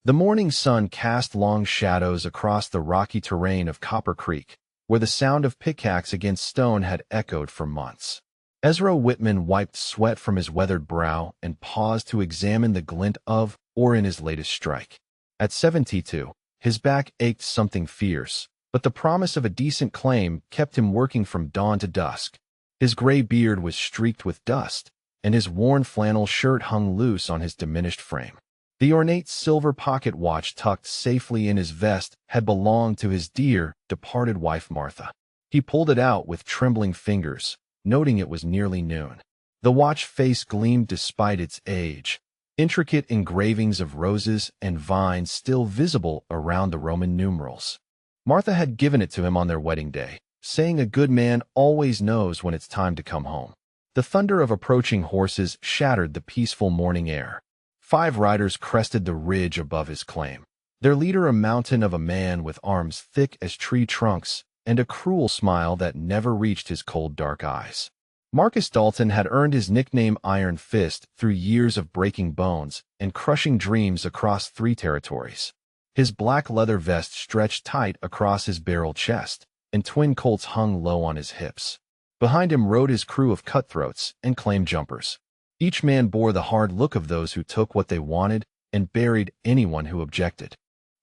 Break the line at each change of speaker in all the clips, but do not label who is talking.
The morning sun cast long shadows across the rocky terrain of Copper Creek, where the sound of pickaxe against stone had echoed for months. Ezra Whitman wiped sweat from his weathered brow and paused to examine the glint of ore in his latest strike. At 72, his back ached something fierce, but the promise of a decent claim kept him working from dawn to dusk. His gray beard was streaked with dust, and his worn flannel shirt hung loose on his diminished frame. The ornate silver pocket watch tucked safely in his vest had belonged to his dear, departed wife Martha. He pulled it out with trembling fingers, noting it was nearly noon. The watch face gleamed despite its age, intricate engravings of roses and vines still visible around the Roman numerals. Martha had given it to him on their wedding day, saying a good man always knows when it's time to come home. The thunder of approaching horses shattered the peaceful morning air. 5 riders crested the ridge above his claim, their leader a mountain of a man with arms thick as tree trunks and a cruel smile that never reached his cold dark eyes. Marcus Dalton had earned his nickname Iron Fist through years of breaking bones and crushing dreams across 3 territories. His black leather vest stretched tight across his barrel chest, and twin Colts hung low on his hips. Behind him rode his crew of cutthroats and claim jumpers. Each man bore the hard look of those who took what they wanted and buried anyone who objected.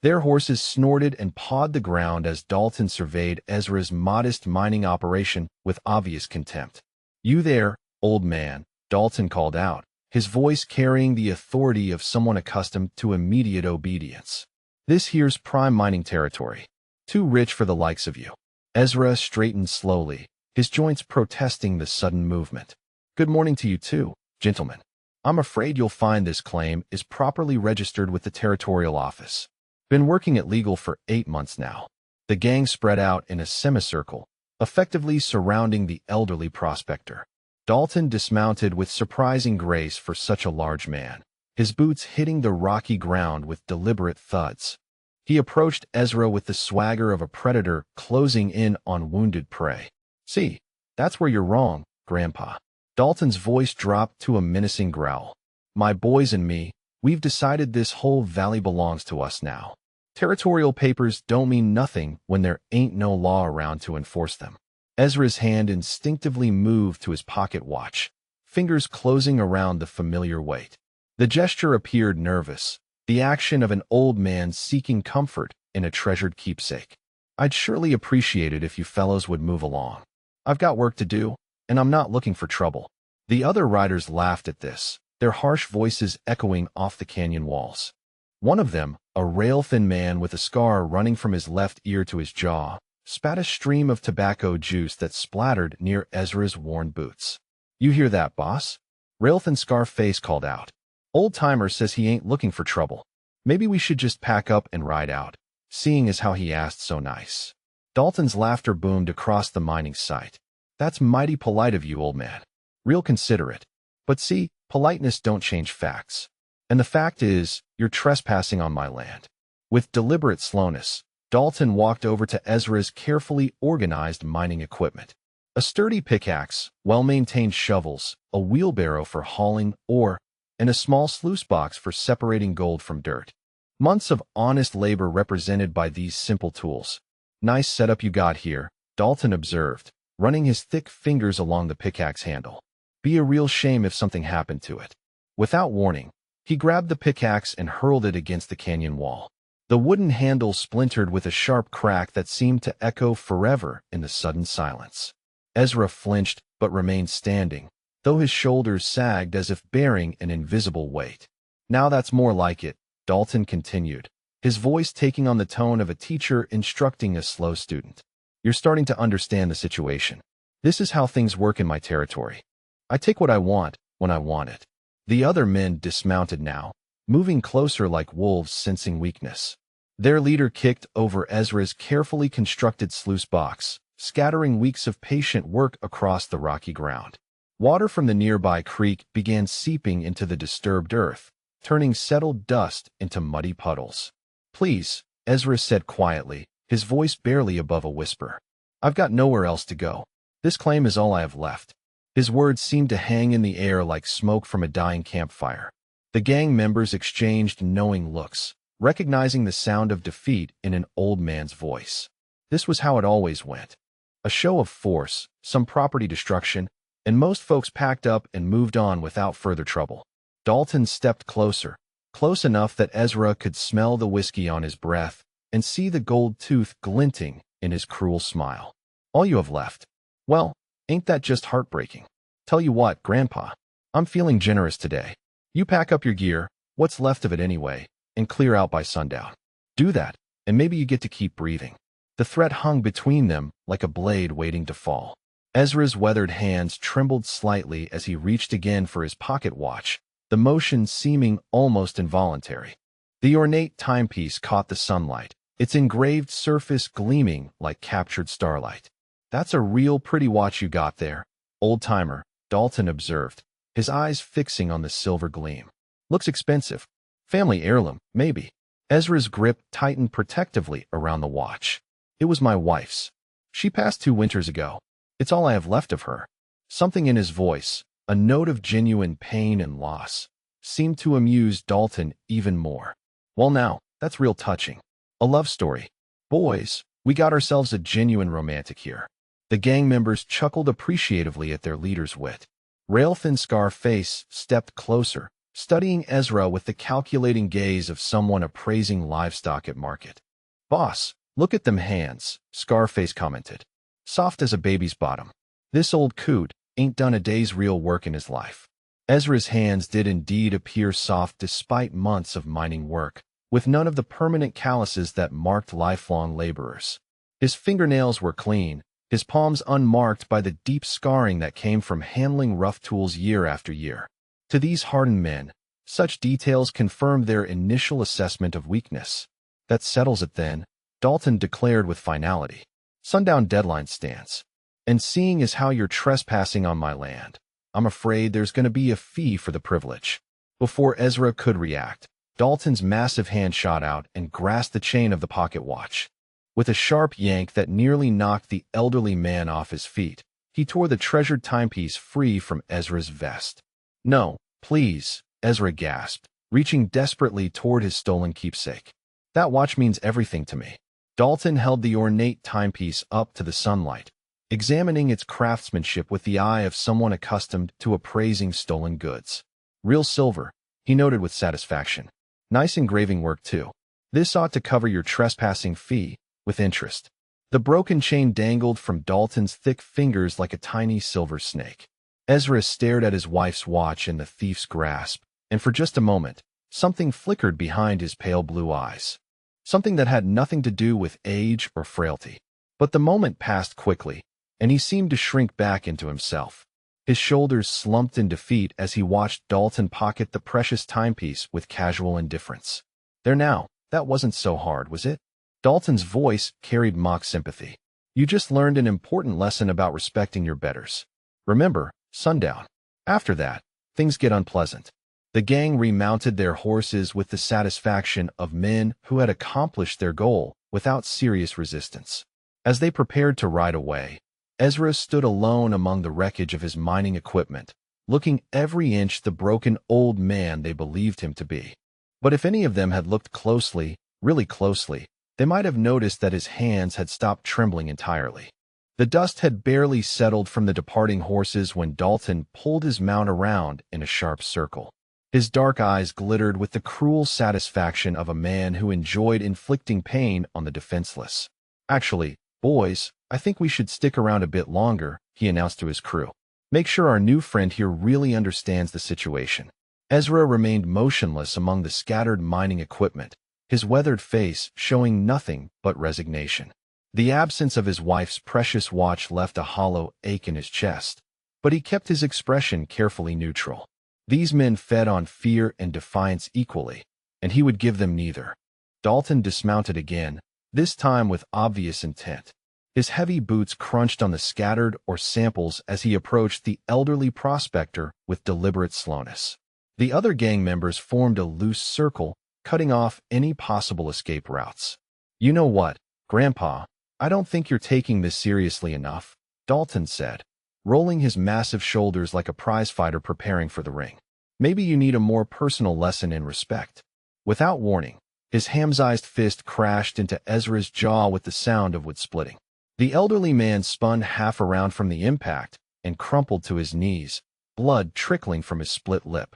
Their horses snorted and pawed the ground as Dalton surveyed Ezra's modest mining operation with obvious contempt. "You there, old man," Dalton called out, his voice carrying the authority of someone accustomed to immediate obedience. "This here's prime mining territory. Too rich for the likes of you." Ezra straightened slowly, his joints protesting the sudden movement. "Good morning to you too, gentlemen. I'm afraid you'll find this claim is properly registered with the territorial office. Been working at legal for 8 months now." The gang spread out in a semicircle, effectively surrounding the elderly prospector. Dalton dismounted with surprising grace for such a large man, his boots hitting the rocky ground with deliberate thuds. He approached Ezra with the swagger of a predator closing in on wounded prey. "See, that's where you're wrong, Grandpa." Dalton's voice dropped to a menacing growl. "My boys and me, we've decided this whole valley belongs to us now. Territorial papers don't mean nothing when there ain't no law around to enforce them." Ezra's hand instinctively moved to his pocket watch, fingers closing around the familiar weight. The gesture appeared nervous, the action of an old man seeking comfort in a treasured keepsake. "I'd surely appreciate it if you fellows would move along. I've got work to do, and I'm not looking for trouble." The other riders laughed at this, their harsh voices echoing off the canyon walls. One of them, a rail-thin man with a scar running from his left ear to his jaw, spat a stream of tobacco juice that splattered near Ezra's worn boots. "You hear that, boss?" Rail-thin Scarface called out. "Old-timer says he ain't looking for trouble. Maybe we should just pack up and ride out, seeing as how he asked so nice." Dalton's laughter boomed across the mining site. "That's mighty polite of you, old man. Real considerate. But see, politeness don't change facts. And the fact is, you're trespassing on my land." With deliberate slowness, Dalton walked over to Ezra's carefully organized mining equipment. A sturdy pickaxe, well-maintained shovels, a wheelbarrow for hauling ore, and a small sluice box for separating gold from dirt. Months of honest labor represented by these simple tools. "Nice setup you got here," Dalton observed, running his thick fingers along the pickaxe handle. "Be a real shame if something happened to it." Without warning, he grabbed the pickaxe and hurled it against the canyon wall. The wooden handle splintered with a sharp crack that seemed to echo forever in the sudden silence. Ezra flinched but remained standing, though his shoulders sagged as if bearing an invisible weight. "Now that's more like it," Dalton continued, his voice taking on the tone of a teacher instructing a slow student. "You're starting to understand the situation. This is how things work in my territory. I take what I want when I want it." The other men dismounted now, moving closer like wolves sensing weakness. Their leader kicked over Ezra's carefully constructed sluice box, scattering weeks of patient work across the rocky ground. Water from the nearby creek began seeping into the disturbed earth, turning settled dust into muddy puddles. "Please," Ezra said quietly, his voice barely above a whisper. "I've got nowhere else to go. This claim is all I have left." His words seemed to hang in the air like smoke from a dying campfire. The gang members exchanged knowing looks, recognizing the sound of defeat in an old man's voice. This was how it always went. A show of force, some property destruction, and most folks packed up and moved on without further trouble. Dalton stepped closer, close enough that Ezra could smell the whiskey on his breath and see the gold tooth glinting in his cruel smile. All you have left? Well, ain't that just heartbreaking? Tell you what, Grandpa, I'm feeling generous today. You pack up your gear, what's left of it anyway, and clear out by sundown. Do that, and maybe you get to keep breathing. The threat hung between them like a blade waiting to fall. Ezra's weathered hands trembled slightly as he reached again for his pocket watch, the motion seeming almost involuntary. The ornate timepiece caught the sunlight, its engraved surface gleaming like captured starlight. That's a real pretty watch you got there, old-timer, Dalton observed, his eyes fixing on the silver gleam. Looks expensive. Family heirloom, maybe. Ezra's grip tightened protectively around the watch. It was my wife's. She passed 2 winters ago. It's all I have left of her. Something in his voice, a note of genuine pain and loss, seemed to amuse Dalton even more. Well now, that's real touching. A love story. Boys, we got ourselves a genuine romantic here. The gang members chuckled appreciatively at their leader's wit. Rail-thin Scarface stepped closer, studying Ezra with the calculating gaze of someone appraising livestock at market. Boss, look at them hands, Scarface commented. Soft as a baby's bottom. This old coot ain't done a day's real work in his life. Ezra's hands did indeed appear soft despite months of mining work, with none of the permanent calluses that marked lifelong laborers. His fingernails were clean, his palms unmarked by the deep scarring that came from handling rough tools year after year. To these hardened men, such details confirmed their initial assessment of weakness. That settles it then, Dalton declared with finality. Sundown deadline stands. And seeing as how you're trespassing on my land, I'm afraid there's going to be a fee for the privilege. Before Ezra could react, Dalton's massive hand shot out and grasped the chain of the pocket watch. With a sharp yank that nearly knocked the elderly man off his feet, he tore the treasured timepiece free from Ezra's vest. No, please, Ezra gasped, reaching desperately toward his stolen keepsake. That watch means everything to me. Dalton held the ornate timepiece up to the sunlight, examining its craftsmanship with the eye of someone accustomed to appraising stolen goods. Real silver, he noted with satisfaction. Nice engraving work, too. This ought to cover your trespassing fee, with interest. The broken chain dangled from Dalton's thick fingers like a tiny silver snake. Ezra stared at his wife's watch in the thief's grasp, and for just a moment, something flickered behind his pale blue eyes. Something that had nothing to do with age or frailty. But the moment passed quickly, and he seemed to shrink back into himself. His shoulders slumped in defeat as he watched Dalton pocket the precious timepiece with casual indifference. There now, that wasn't so hard, was it? Dalton's voice carried mock sympathy. You just learned an important lesson about respecting your betters. Remember, sundown. After that, things get unpleasant. The gang remounted their horses with the satisfaction of men who had accomplished their goal without serious resistance. As they prepared to ride away, Ezra stood alone among the wreckage of his mining equipment, looking every inch the broken old man they believed him to be. But if any of them had looked closely, really closely, they might have noticed that his hands had stopped trembling entirely. The dust had barely settled from the departing horses when Dalton pulled his mount around in a sharp circle. His dark eyes glittered with the cruel satisfaction of a man who enjoyed inflicting pain on the defenseless. Actually, boys, I think we should stick around a bit longer, he announced to his crew. Make sure our new friend here really understands the situation. Ezra remained motionless among the scattered mining equipment, his weathered face showing nothing but resignation. The absence of his wife's precious watch left a hollow ache in his chest, but he kept his expression carefully neutral. These men fed on fear and defiance equally, and he would give them neither. Dalton dismounted again, this time with obvious intent. His heavy boots crunched on the scattered or samples as he approached the elderly prospector with deliberate slowness. The other gang members formed a loose circle, cutting off any possible escape routes. You know what, Grandpa, I don't think you're taking this seriously enough, Dalton said, rolling his massive shoulders like a prizefighter preparing for the ring. Maybe you need a more personal lesson in respect. Without warning, His ham-sized fist crashed into Ezra's jaw with the sound of wood splitting. The elderly man spun half around from the impact and crumpled to his knees, blood trickling from his split lip.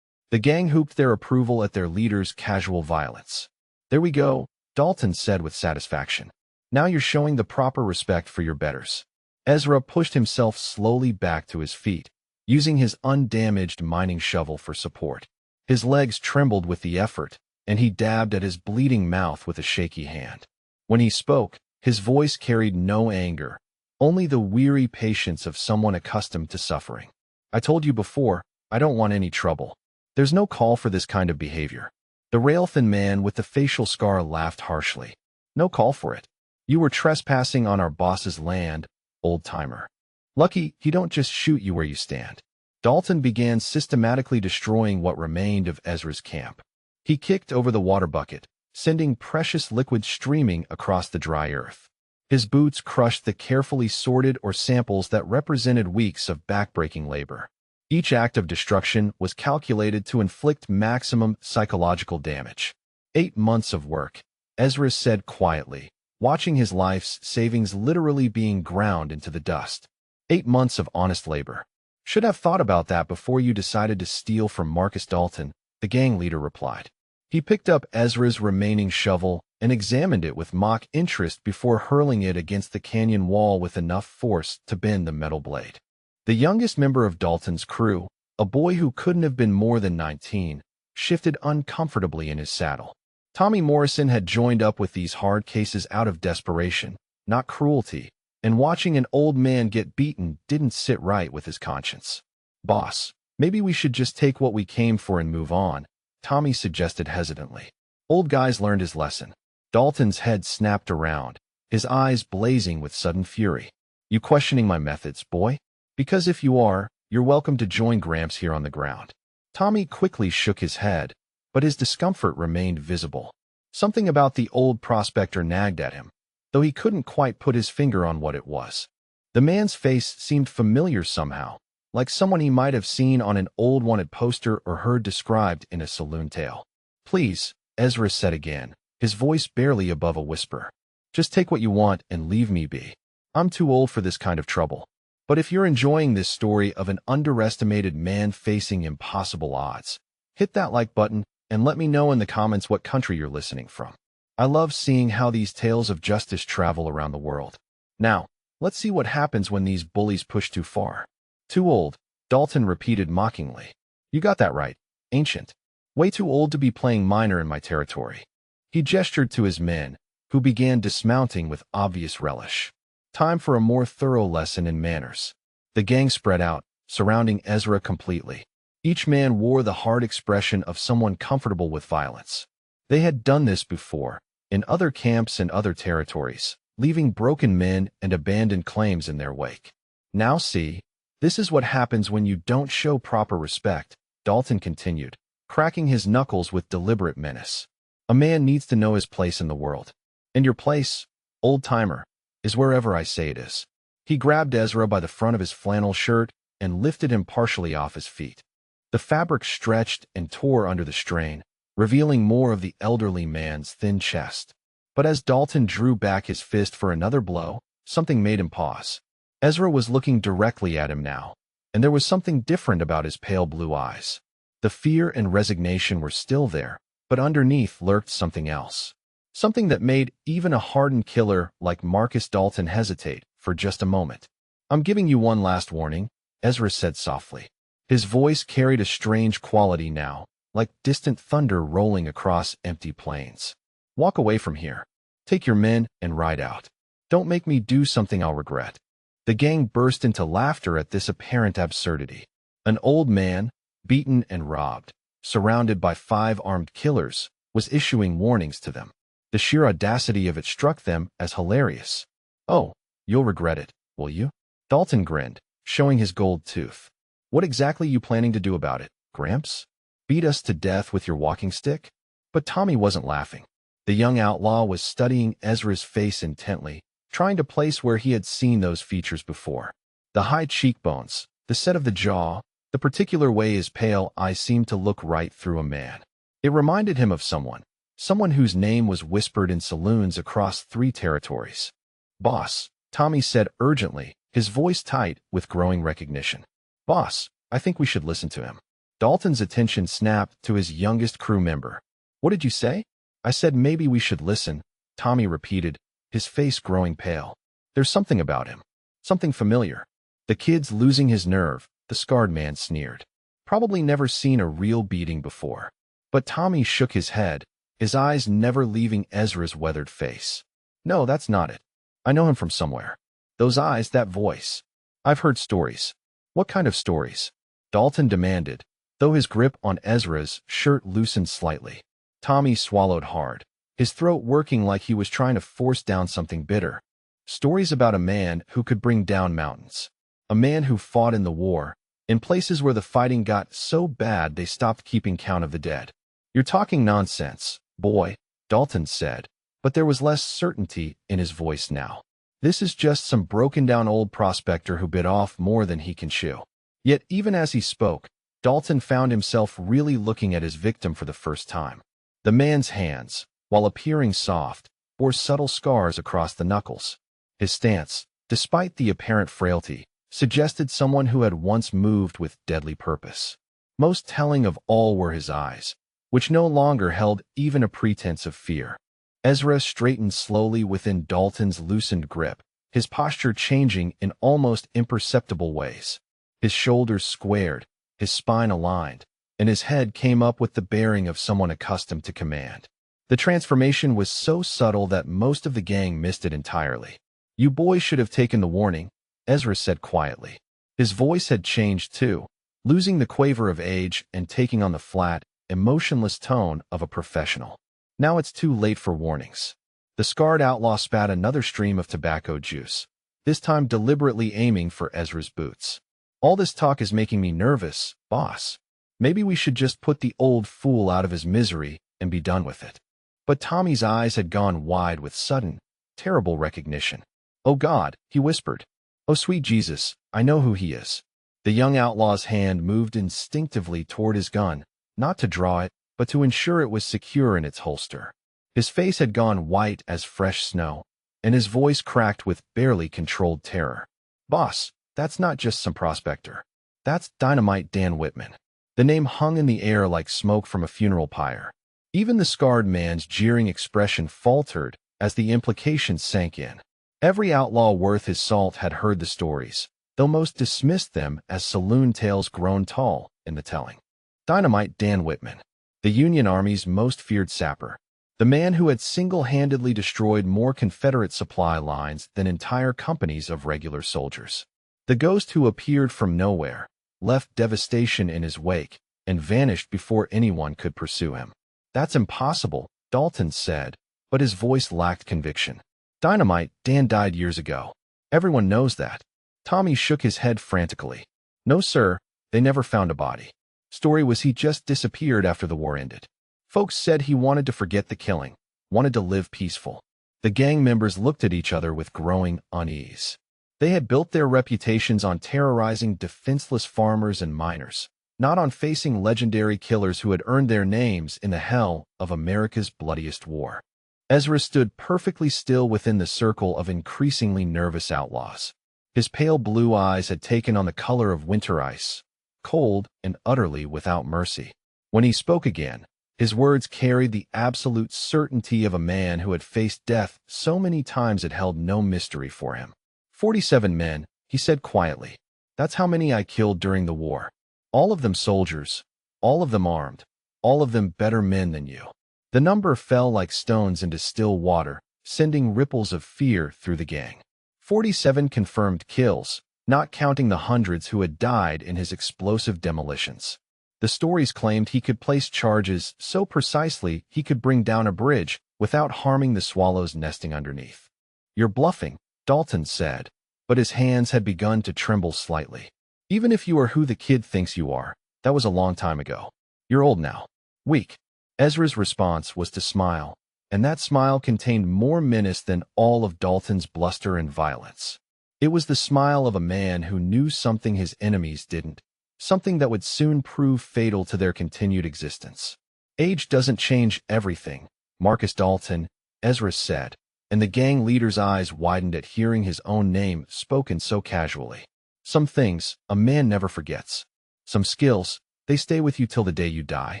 The gang whooped their approval at their leader's casual violence. "There we go," Dalton said with satisfaction. "Now you're showing the proper respect for your betters." Ezra pushed himself slowly back to his feet, using his undamaged mining shovel for support. His legs trembled with the effort, and he dabbed at his bleeding mouth with a shaky hand. When he spoke, his voice carried no anger, only the weary patience of someone accustomed to suffering. "I told you before, I don't want any trouble. There's no call for this kind of behavior." The rail-thin man with the facial scar laughed harshly. "No call for it. You were trespassing on our boss's land, old-timer. Lucky he don't just shoot you where you stand." Dalton began systematically destroying what remained of Ezra's camp. He kicked over the water bucket, sending precious liquid streaming across the dry earth. His boots crushed the carefully sorted ore samples that represented weeks of backbreaking labor. Each act of destruction was calculated to inflict maximum psychological damage. 8 months of work, Ezra said quietly, watching his life's savings literally being ground into the dust. 8 months of honest labor. "Should have thought about that before you decided to steal from Marcus Dalton," the gang leader replied. He picked up Ezra's remaining shovel and examined it with mock interest before hurling it against the canyon wall with enough force to bend the metal blade. The youngest member of Dalton's crew, a boy who couldn't have been more than 19, shifted uncomfortably in his saddle. Tommy Morrison had joined up with these hard cases out of desperation, not cruelty, and watching an old man get beaten didn't sit right with his conscience. "Boss, maybe we should just take what we came for and move on," Tommy suggested hesitantly. Old guy's learned his lesson. Dalton's head snapped around, his eyes blazing with sudden fury. "You questioning my methods, boy? Because if you are, you're welcome to join Gramps here on the ground." Tommy quickly shook his head, but his discomfort remained visible. Something about the old prospector nagged at him, though he couldn't quite put his finger on what it was. The man's face seemed familiar somehow, like someone he might have seen on an old wanted poster or heard described in a saloon tale. "Please," Ezra said again, his voice barely above a whisper. "Just take what you want and leave me be. I'm too old for this kind of trouble. But if you're enjoying this story of an underestimated man facing impossible odds, hit that like button and let me know in the comments what country you're listening from. I love seeing how these tales of justice travel around the world. Now, let's see what happens when these bullies push too far." "Too old," Dalton repeated mockingly. "You got that right, ancient. Way too old to be playing minor in my territory." He gestured to his men, who began dismounting with obvious relish. Time for a more thorough lesson in manners. The gang spread out, surrounding Ezra completely. Each man wore the hard expression of someone comfortable with violence. They had done this before, in other camps and other territories, leaving broken men and abandoned claims in their wake. "Now see, this is what happens when you don't show proper respect," Dalton continued, cracking his knuckles with deliberate menace. "A man needs to know his place in the world. And your place, old-timer, is wherever I say it is." He grabbed Ezra by the front of his flannel shirt and lifted him partially off his feet. The fabric stretched and tore under the strain, revealing more of the elderly man's thin chest. But as Dalton drew back his fist for another blow, something made him pause. Ezra was looking directly at him now, and there was something different about his pale blue eyes. The fear and resignation were still there, but underneath lurked something else. Something that made even a hardened killer like Marcus Dalton hesitate for just a moment. "I'm giving you one last warning," Ezra said softly. His voice carried a strange quality now, like distant thunder rolling across empty plains. "Walk away from here. Take your men and ride out. Don't make me do something I'll regret." The gang burst into laughter at this apparent absurdity. An old man, beaten and robbed, surrounded by 5 armed killers, was issuing warnings to them. The sheer audacity of it struck them as hilarious. "Oh, you'll regret it, will you?" Dalton grinned, showing his gold tooth. "What exactly you planning to do about it, Gramps? Beat us to death with your walking stick?" But Tommy wasn't laughing. The young outlaw was studying Ezra's face intently, trying to place where he had seen those features before. The high cheekbones, the set of the jaw, the particular way his pale eyes seemed to look right through a man. It reminded him of someone, someone whose name was whispered in saloons across 3 territories. "Boss," Tommy said urgently, his voice tight with growing recognition. "Boss, I think we should listen to him." Dalton's attention snapped to his youngest crew member. "What did you say?" "I said maybe we should listen," Tommy repeated, his face growing pale. "There's something about him. Something familiar." "The kid's losing his nerve," the scarred man sneered. Probably never seen a real beating before. But Tommy shook his head, his eyes never leaving Ezra's weathered face. "No, that's not it. I know him from somewhere. Those eyes, that voice. I've heard stories." "What kind of stories?" Dalton demanded, though his grip on Ezra's shirt loosened slightly. Tommy swallowed hard, his throat working like he was trying to force down something bitter. "Stories about a man who could bring down mountains. A man who fought in the war, in places where the fighting got so bad they stopped keeping count of the dead." "You're talking nonsense, boy," Dalton said, but there was less certainty in his voice now. "This is just some broken-down old prospector who bit off more than he can chew." Yet even as he spoke, Dalton found himself really looking at his victim for the first time. The man's hands, while appearing soft, bore subtle scars across the knuckles. His stance, despite the apparent frailty, suggested someone who had once moved with deadly purpose. Most telling of all were his eyes, which no longer held even a pretense of fear. Ezra straightened slowly within Dalton's loosened grip, his posture changing in almost imperceptible ways. His shoulders squared, his spine aligned, and his head came up with the bearing of someone accustomed to command. The transformation was so subtle that most of the gang missed it entirely. "You boys should have taken the warning," Ezra said quietly. His voice had changed too, losing the quaver of age and taking on the flat, emotionless tone of a professional. "Now it's too late for warnings." The scarred outlaw spat another stream of tobacco juice, this time deliberately aiming for Ezra's boots. "All this talk is making me nervous, boss. Maybe we should just put the old fool out of his misery and be done with it." But Tommy's eyes had gone wide with sudden, terrible recognition. "Oh God," he whispered. "Oh sweet Jesus, I know who he is." The young outlaw's hand moved instinctively toward his gun, not to draw it, but to ensure it was secure in its holster. His face had gone white as fresh snow, and his voice cracked with barely controlled terror. "Boss, that's not just some prospector. That's Dynamite Dan Whitman." The name hung in the air like smoke from a funeral pyre. Even the scarred man's jeering expression faltered as the implications sank in. Every outlaw worth his salt had heard the stories, though most dismissed them as saloon tales grown tall in the telling. Dynamite Dan Whitman, the Union Army's most feared sapper, the man who had single-handedly destroyed more Confederate supply lines than entire companies of regular soldiers. The ghost who appeared from nowhere, left devastation in his wake, and vanished before anyone could pursue him. "That's impossible," Dalton said, but his voice lacked conviction. "Dynamite Dan died years ago. Everyone knows that." Tommy shook his head frantically. "No, sir, they never found a body. Story was he just disappeared after the war ended. Folks said he wanted to forget the killing, wanted to live peaceful." The gang members looked at each other with growing unease. They had built their reputations on terrorizing defenseless farmers and miners, not on facing legendary killers who had earned their names in the hell of America's bloodiest war. Ezra stood perfectly still within the circle of increasingly nervous outlaws. His pale blue eyes had taken on the color of winter ice, cold and utterly without mercy. When he spoke again, his words carried the absolute certainty of a man who had faced death so many times it held no mystery for him. 47 men, he said quietly. "That's how many I killed during the war. All of them soldiers, all of them armed, all of them better men than you." The number fell like stones into still water, sending ripples of fear through the gang. 47 confirmed kills, not counting the hundreds who had died in his explosive demolitions. The stories claimed he could place charges so precisely he could bring down a bridge without harming the swallows nesting underneath. "You're bluffing," Dalton said, but his hands had begun to tremble slightly. "Even if you are who the kid thinks you are, that was a long time ago. You're old now. Weak." Ezra's response was to smile, and that smile contained more menace than all of Dalton's bluster and violence. It was the smile of a man who knew something his enemies didn't, something that would soon prove fatal to their continued existence. "Age doesn't change everything," Marcus Dalton, Ezra said, and the gang leader's eyes widened at hearing his own name spoken so casually. Some things a man never forgets. Some skills, they stay with you till the day you die.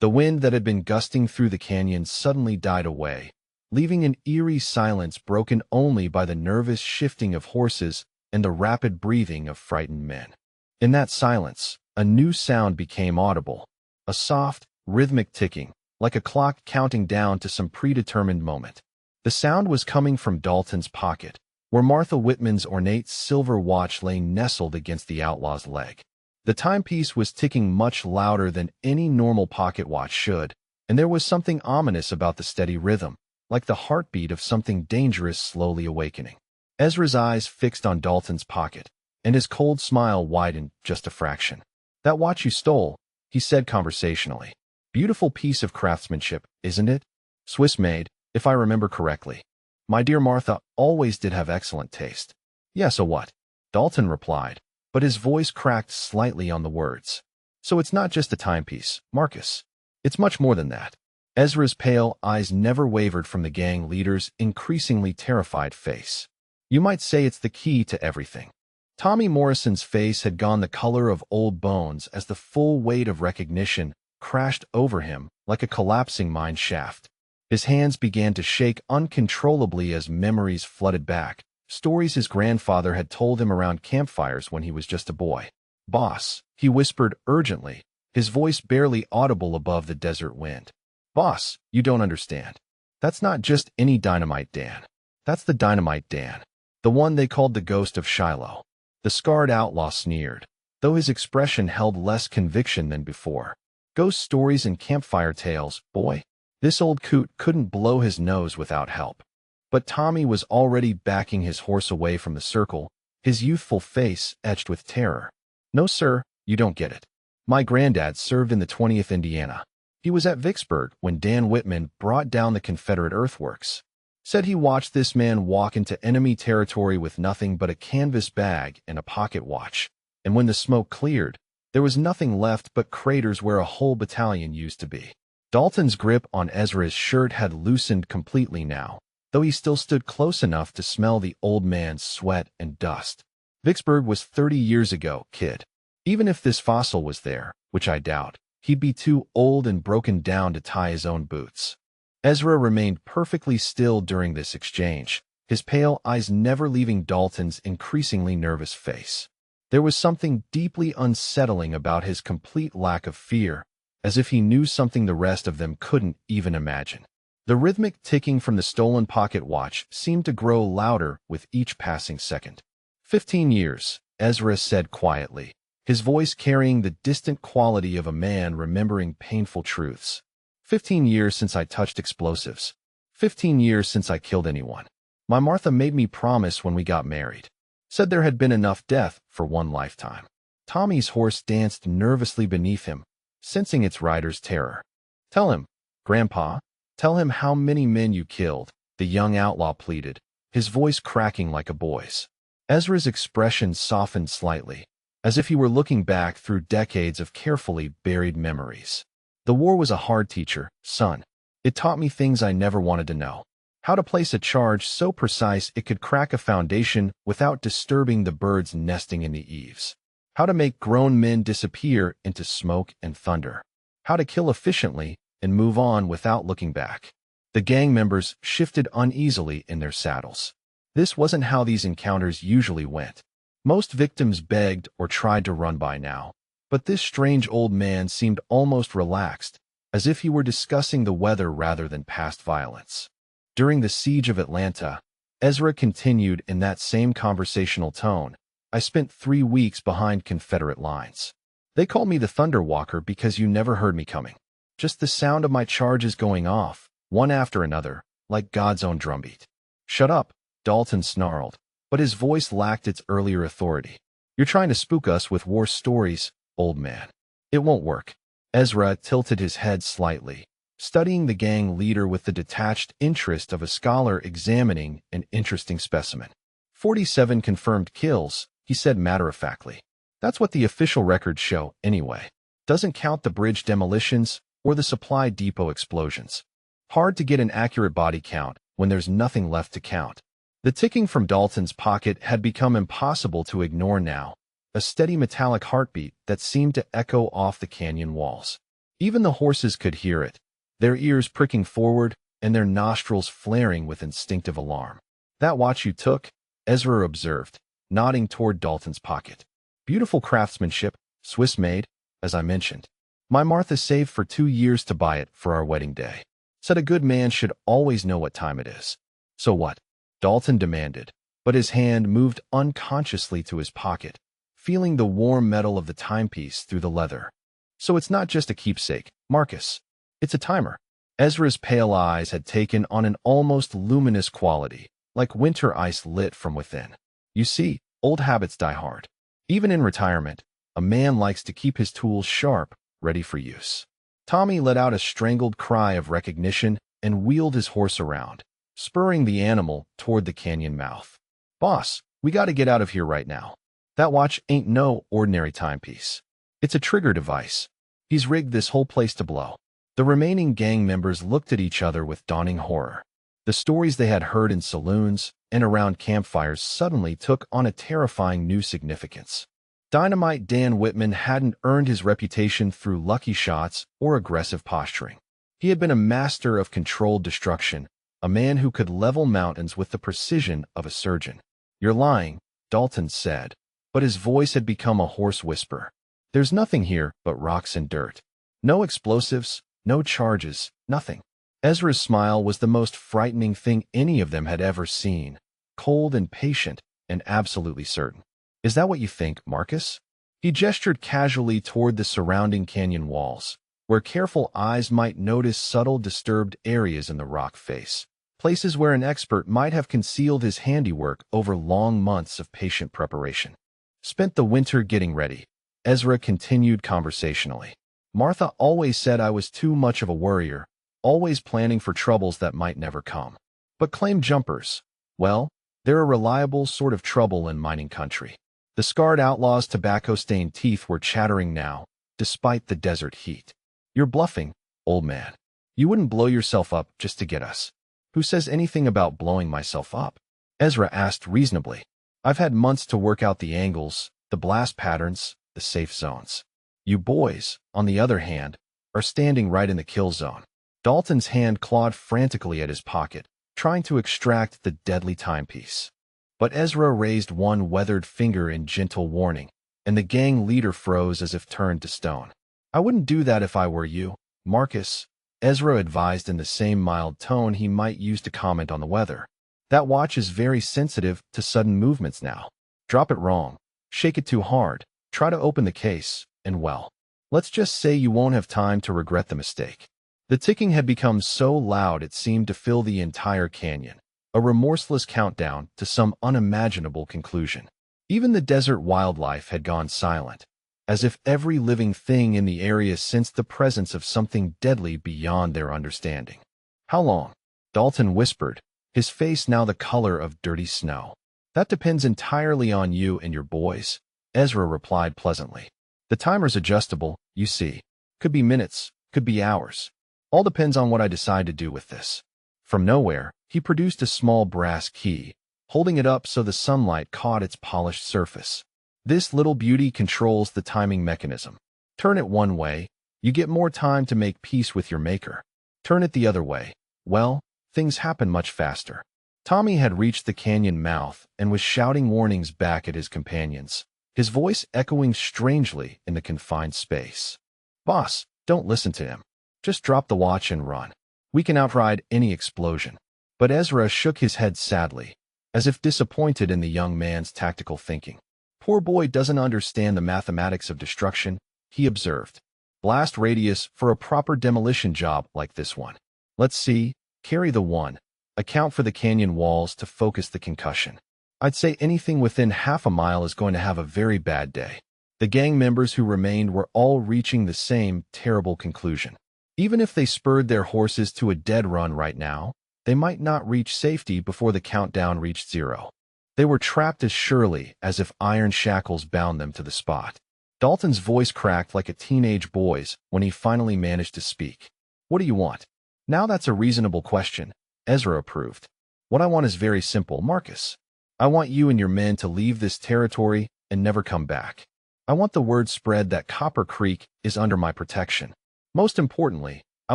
The wind that had been gusting through the canyon suddenly died away, leaving an eerie silence broken only by the nervous shifting of horses and the rapid breathing of frightened men. In that silence, a new sound became audible, a soft, rhythmic ticking, like a clock counting down to some predetermined moment. The sound was coming from Dalton's pocket, where Martha Whitman's ornate silver watch lay nestled against the outlaw's leg. The timepiece was ticking much louder than any normal pocket watch should, and there was something ominous about the steady rhythm, like the heartbeat of something dangerous slowly awakening. Ezra's eyes fixed on Dalton's pocket, and his cold smile widened just a fraction. "That watch you stole," he said conversationally. "Beautiful piece of craftsmanship, isn't it? Swiss-made, if I remember correctly. My dear Martha always did have excellent taste." "Yeah, so what?" Dalton replied, but his voice cracked slightly on the words. "So it's not just a timepiece, Marcus. It's much more than that." Ezra's pale eyes never wavered from the gang leader's increasingly terrified face. "You might say it's the key to everything." Tommy Morrison's face had gone the color of old bones as the full weight of recognition crashed over him like a collapsing mine shaft. His hands began to shake uncontrollably as memories flooded back, stories his grandfather had told him around campfires when he was just a boy. "Boss," he whispered urgently, his voice barely audible above the desert wind. "Boss, you don't understand. That's not just any Dynamite Dan. That's the Dynamite Dan, the one they called the Ghost of Shiloh." The scarred outlaw sneered, though his expression held less conviction than before. "Ghost stories and campfire tales, boy. This old coot couldn't blow his nose without help." But Tommy was already backing his horse away from the circle, his youthful face etched with terror. "No, sir, you don't get it. My granddad served in the 20th Indiana. He was at Vicksburg when Dan Whitman brought down the Confederate earthworks. Said he watched this man walk into enemy territory with nothing but a canvas bag and a pocket watch, and when the smoke cleared, there was nothing left but craters where a whole battalion used to be." Dalton's grip on Ezra's shirt had loosened completely now, though he still stood close enough to smell the old man's sweat and dust. "Vicksburg was 30 years ago, kid. Even if this fossil was there, which I doubt, he'd be too old and broken down to tie his own boots." Ezra remained perfectly still during this exchange, his pale eyes never leaving Dalton's increasingly nervous face. There was something deeply unsettling about his complete lack of fear, as if he knew something the rest of them couldn't even imagine. The rhythmic ticking from the stolen pocket watch seemed to grow louder with each passing second. 15 years, Ezra said quietly, his voice carrying the distant quality of a man remembering painful truths. 15 years since I touched explosives. 15 years since I killed anyone. My Martha made me promise when we got married. Said there had been enough death for one lifetime." Tommy's horse danced nervously beneath him, sensing its rider's terror. "Tell him, Grandpa. Tell him how many men you killed," the young outlaw pleaded, his voice cracking like a boy's. Ezra's expression softened slightly, as if he were looking back through decades of carefully buried memories. "The war was a hard teacher, son. It taught me things I never wanted to know. How to place a charge so precise it could crack a foundation without disturbing the birds nesting in the eaves. How to make grown men disappear into smoke and thunder. How to kill efficiently and move on without looking back." The gang members shifted uneasily in their saddles. This wasn't how these encounters usually went. Most victims begged or tried to run by now, but this strange old man seemed almost relaxed, as if he were discussing the weather rather than past violence. "During the siege of Atlanta," Ezra continued in that same conversational tone, "I spent 3 weeks behind Confederate lines. They called me the Thunder Walker because you never heard me coming. Just the sound of my charges going off, one after another, like God's own drumbeat." "Shut up," Dalton snarled, but his voice lacked its earlier authority. "You're trying to spook us with war stories, old man. It won't work." Ezra tilted his head slightly, studying the gang leader with the detached interest of a scholar examining an interesting specimen. 47 confirmed kills, he said matter-of-factly. "That's what the official records show, anyway. Doesn't count the bridge demolitions or the supply depot explosions." Hard to get an accurate body count when there's nothing left to count. The ticking from Dalton's pocket had become impossible to ignore now, a steady metallic heartbeat that seemed to echo off the canyon walls. Even the horses could hear it, their ears pricking forward and their nostrils flaring with instinctive alarm. "That watch you took?" Ezra observed, nodding toward Dalton's pocket. "Beautiful craftsmanship, Swiss-made, as I mentioned. My Martha saved for 2 years to buy it for our wedding day. Said a good man should always know what time it is." "So what?" Dalton demanded, but his hand moved unconsciously to his pocket, feeling the warm metal of the timepiece through the leather. "So it's not just a keepsake, Marcus. It's a timer." Ezra's pale eyes had taken on an almost luminous quality, like winter ice lit from within. "You see, old habits die hard. Even in retirement, a man likes to keep his tools sharp, ready for use." Tommy let out a strangled cry of recognition and wheeled his horse around, spurring the animal toward the canyon mouth. "Boss, we gotta get out of here right now. That watch ain't no ordinary timepiece. It's a trigger device. He's rigged this whole place to blow." The remaining gang members looked at each other with dawning horror. The stories they had heard in saloons and around campfires suddenly took on a terrifying new significance. Dynamite Dan Whitman hadn't earned his reputation through lucky shots or aggressive posturing. He had been a master of controlled destruction, a man who could level mountains with the precision of a surgeon. "You're lying," Dalton said, but his voice had become a hoarse whisper. "There's nothing here but rocks and dirt. No explosives, no charges, nothing." Ezra's smile was the most frightening thing any of them had ever seen, cold and patient and absolutely certain. "Is that what you think, Marcus?" He gestured casually toward the surrounding canyon walls, where careful eyes might notice subtle disturbed areas in the rock face, places where an expert might have concealed his handiwork over long months of patient preparation. "Spent the winter getting ready," Ezra continued conversationally. "Martha always said I was too much of a worrier, always planning for troubles that might never come. But claim jumpers, well, they're a reliable sort of trouble in mining country." The scarred outlaw's tobacco-stained teeth were chattering now, despite the desert heat. "You're bluffing, old man. You wouldn't blow yourself up just to get us." "Who says anything about blowing myself up?" Ezra asked reasonably. "I've had months to work out the angles, the blast patterns, the safe zones. You boys, on the other hand, are standing right in the kill zone." Dalton's hand clawed frantically at his pocket, trying to extract the deadly timepiece. But Ezra raised one weathered finger in gentle warning, and the gang leader froze as if turned to stone. "I wouldn't do that if I were you, Marcus," Ezra advised in the same mild tone he might use to comment on the weather. "That watch is very sensitive to sudden movements now. Drop it wrong, shake it too hard, try to open the case, and well, let's just say you won't have time to regret the mistake." The ticking had become so loud it seemed to fill the entire canyon, a remorseless countdown to some unimaginable conclusion. Even the desert wildlife had gone silent, as if every living thing in the area sensed the presence of something deadly beyond their understanding. "How long?" Dalton whispered, his face now the color of dirty snow. "That depends entirely on you and your boys," Ezra replied pleasantly. "The timer's adjustable, you see. Could be minutes, could be hours. All depends on what I decide to do with this." From nowhere, he produced a small brass key, holding it up so the sunlight caught its polished surface. "This little beauty controls the timing mechanism. Turn it one way, you get more time to make peace with your maker. Turn it the other way, well, things happen much faster." Tommy had reached the canyon mouth and was shouting warnings back at his companions, his voice echoing strangely in the confined space. "Boss, don't listen to him. Just drop the watch and run. We can outride any explosion." But Ezra shook his head sadly, as if disappointed in the young man's tactical thinking. "Poor boy doesn't understand the mathematics of destruction," he observed. "Blast radius for a proper demolition job like this one. Let's see, carry the one, account for the canyon walls to focus the concussion. I'd say anything within half a mile is going to have a very bad day." The gang members who remained were all reaching the same terrible conclusion. Even if they spurred their horses to a dead run right now, they might not reach safety before the countdown reached 0. They were trapped as surely as if iron shackles bound them to the spot. Dalton's voice cracked like a teenage boy's when he finally managed to speak. "What do you want?" Now that's a reasonable question, Ezra approved. What I want is very simple, Marcus. I want you and your men to leave this territory and never come back. I want the word spread that Copper Creek is under my protection. Most importantly, I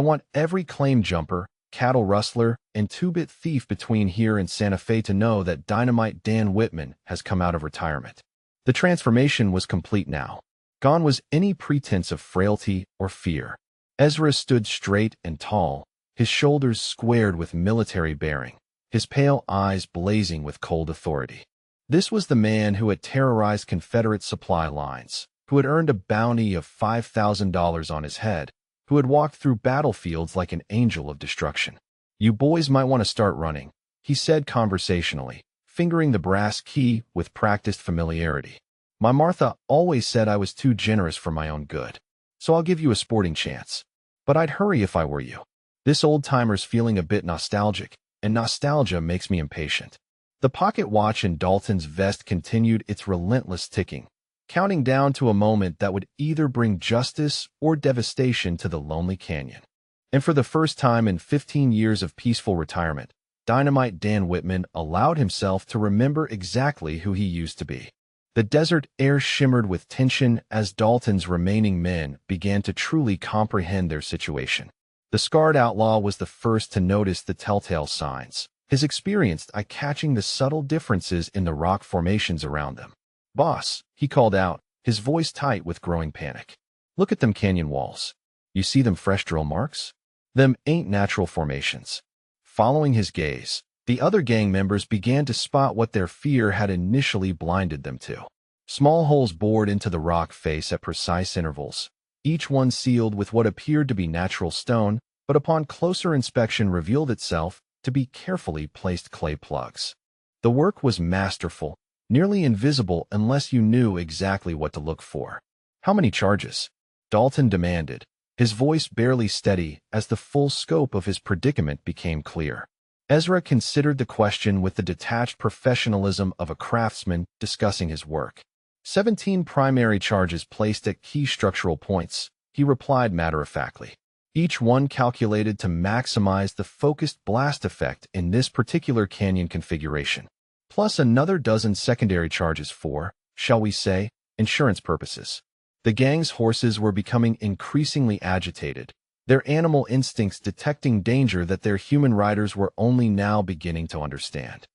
want every claim jumper, cattle rustler, and two-bit thief between here and Santa Fe to know that Dynamite Dan Whitman has come out of retirement. The transformation was complete now. Gone was any pretense of frailty or fear. Ezra stood straight and tall, his shoulders squared with military bearing, his pale eyes blazing with cold authority. This was the man who had terrorized Confederate supply lines, who had earned a bounty of $5,000 on his head, who had walked through battlefields like an angel of destruction. You boys might want to start running, he said conversationally, fingering the brass key with practiced familiarity. My Martha always said I was too generous for my own good, so I'll give you a sporting chance. But I'd hurry if I were you. This old-timer's feeling a bit nostalgic, and nostalgia makes me impatient. The pocket watch in Dalton's vest continued its relentless ticking, counting down to a moment that would either bring justice or devastation to the lonely canyon. And for the first time in 15 years of peaceful retirement, Dynamite Dan Whitman allowed himself to remember exactly who he used to be. The desert air shimmered with tension as Dalton's remaining men began to truly comprehend their situation. The scarred outlaw was the first to notice the telltale signs, his experienced eye catching the subtle differences in the rock formations around them. "Boss," he called out, his voice tight with growing panic. "Look at them canyon walls. You see them fresh drill marks? Them ain't natural formations." Following his gaze, the other gang members began to spot what their fear had initially blinded them to. Small holes bored into the rock face at precise intervals, each one sealed with what appeared to be natural stone, but upon closer inspection revealed itself to be carefully placed clay plugs. The work was masterful, nearly invisible unless you knew exactly what to look for. "How many charges?" Dalton demanded, his voice barely steady as the full scope of his predicament became clear. Ezra considered the question with the detached professionalism of a craftsman discussing his work. 17 primary charges placed at key structural points, he replied matter-of-factly. Each one calculated to maximize the focused blast effect in this particular canyon configuration, plus another dozen secondary charges for, shall we say, insurance purposes. The gang's horses were becoming increasingly agitated, their animal instincts detecting danger that their human riders were only now beginning to understand.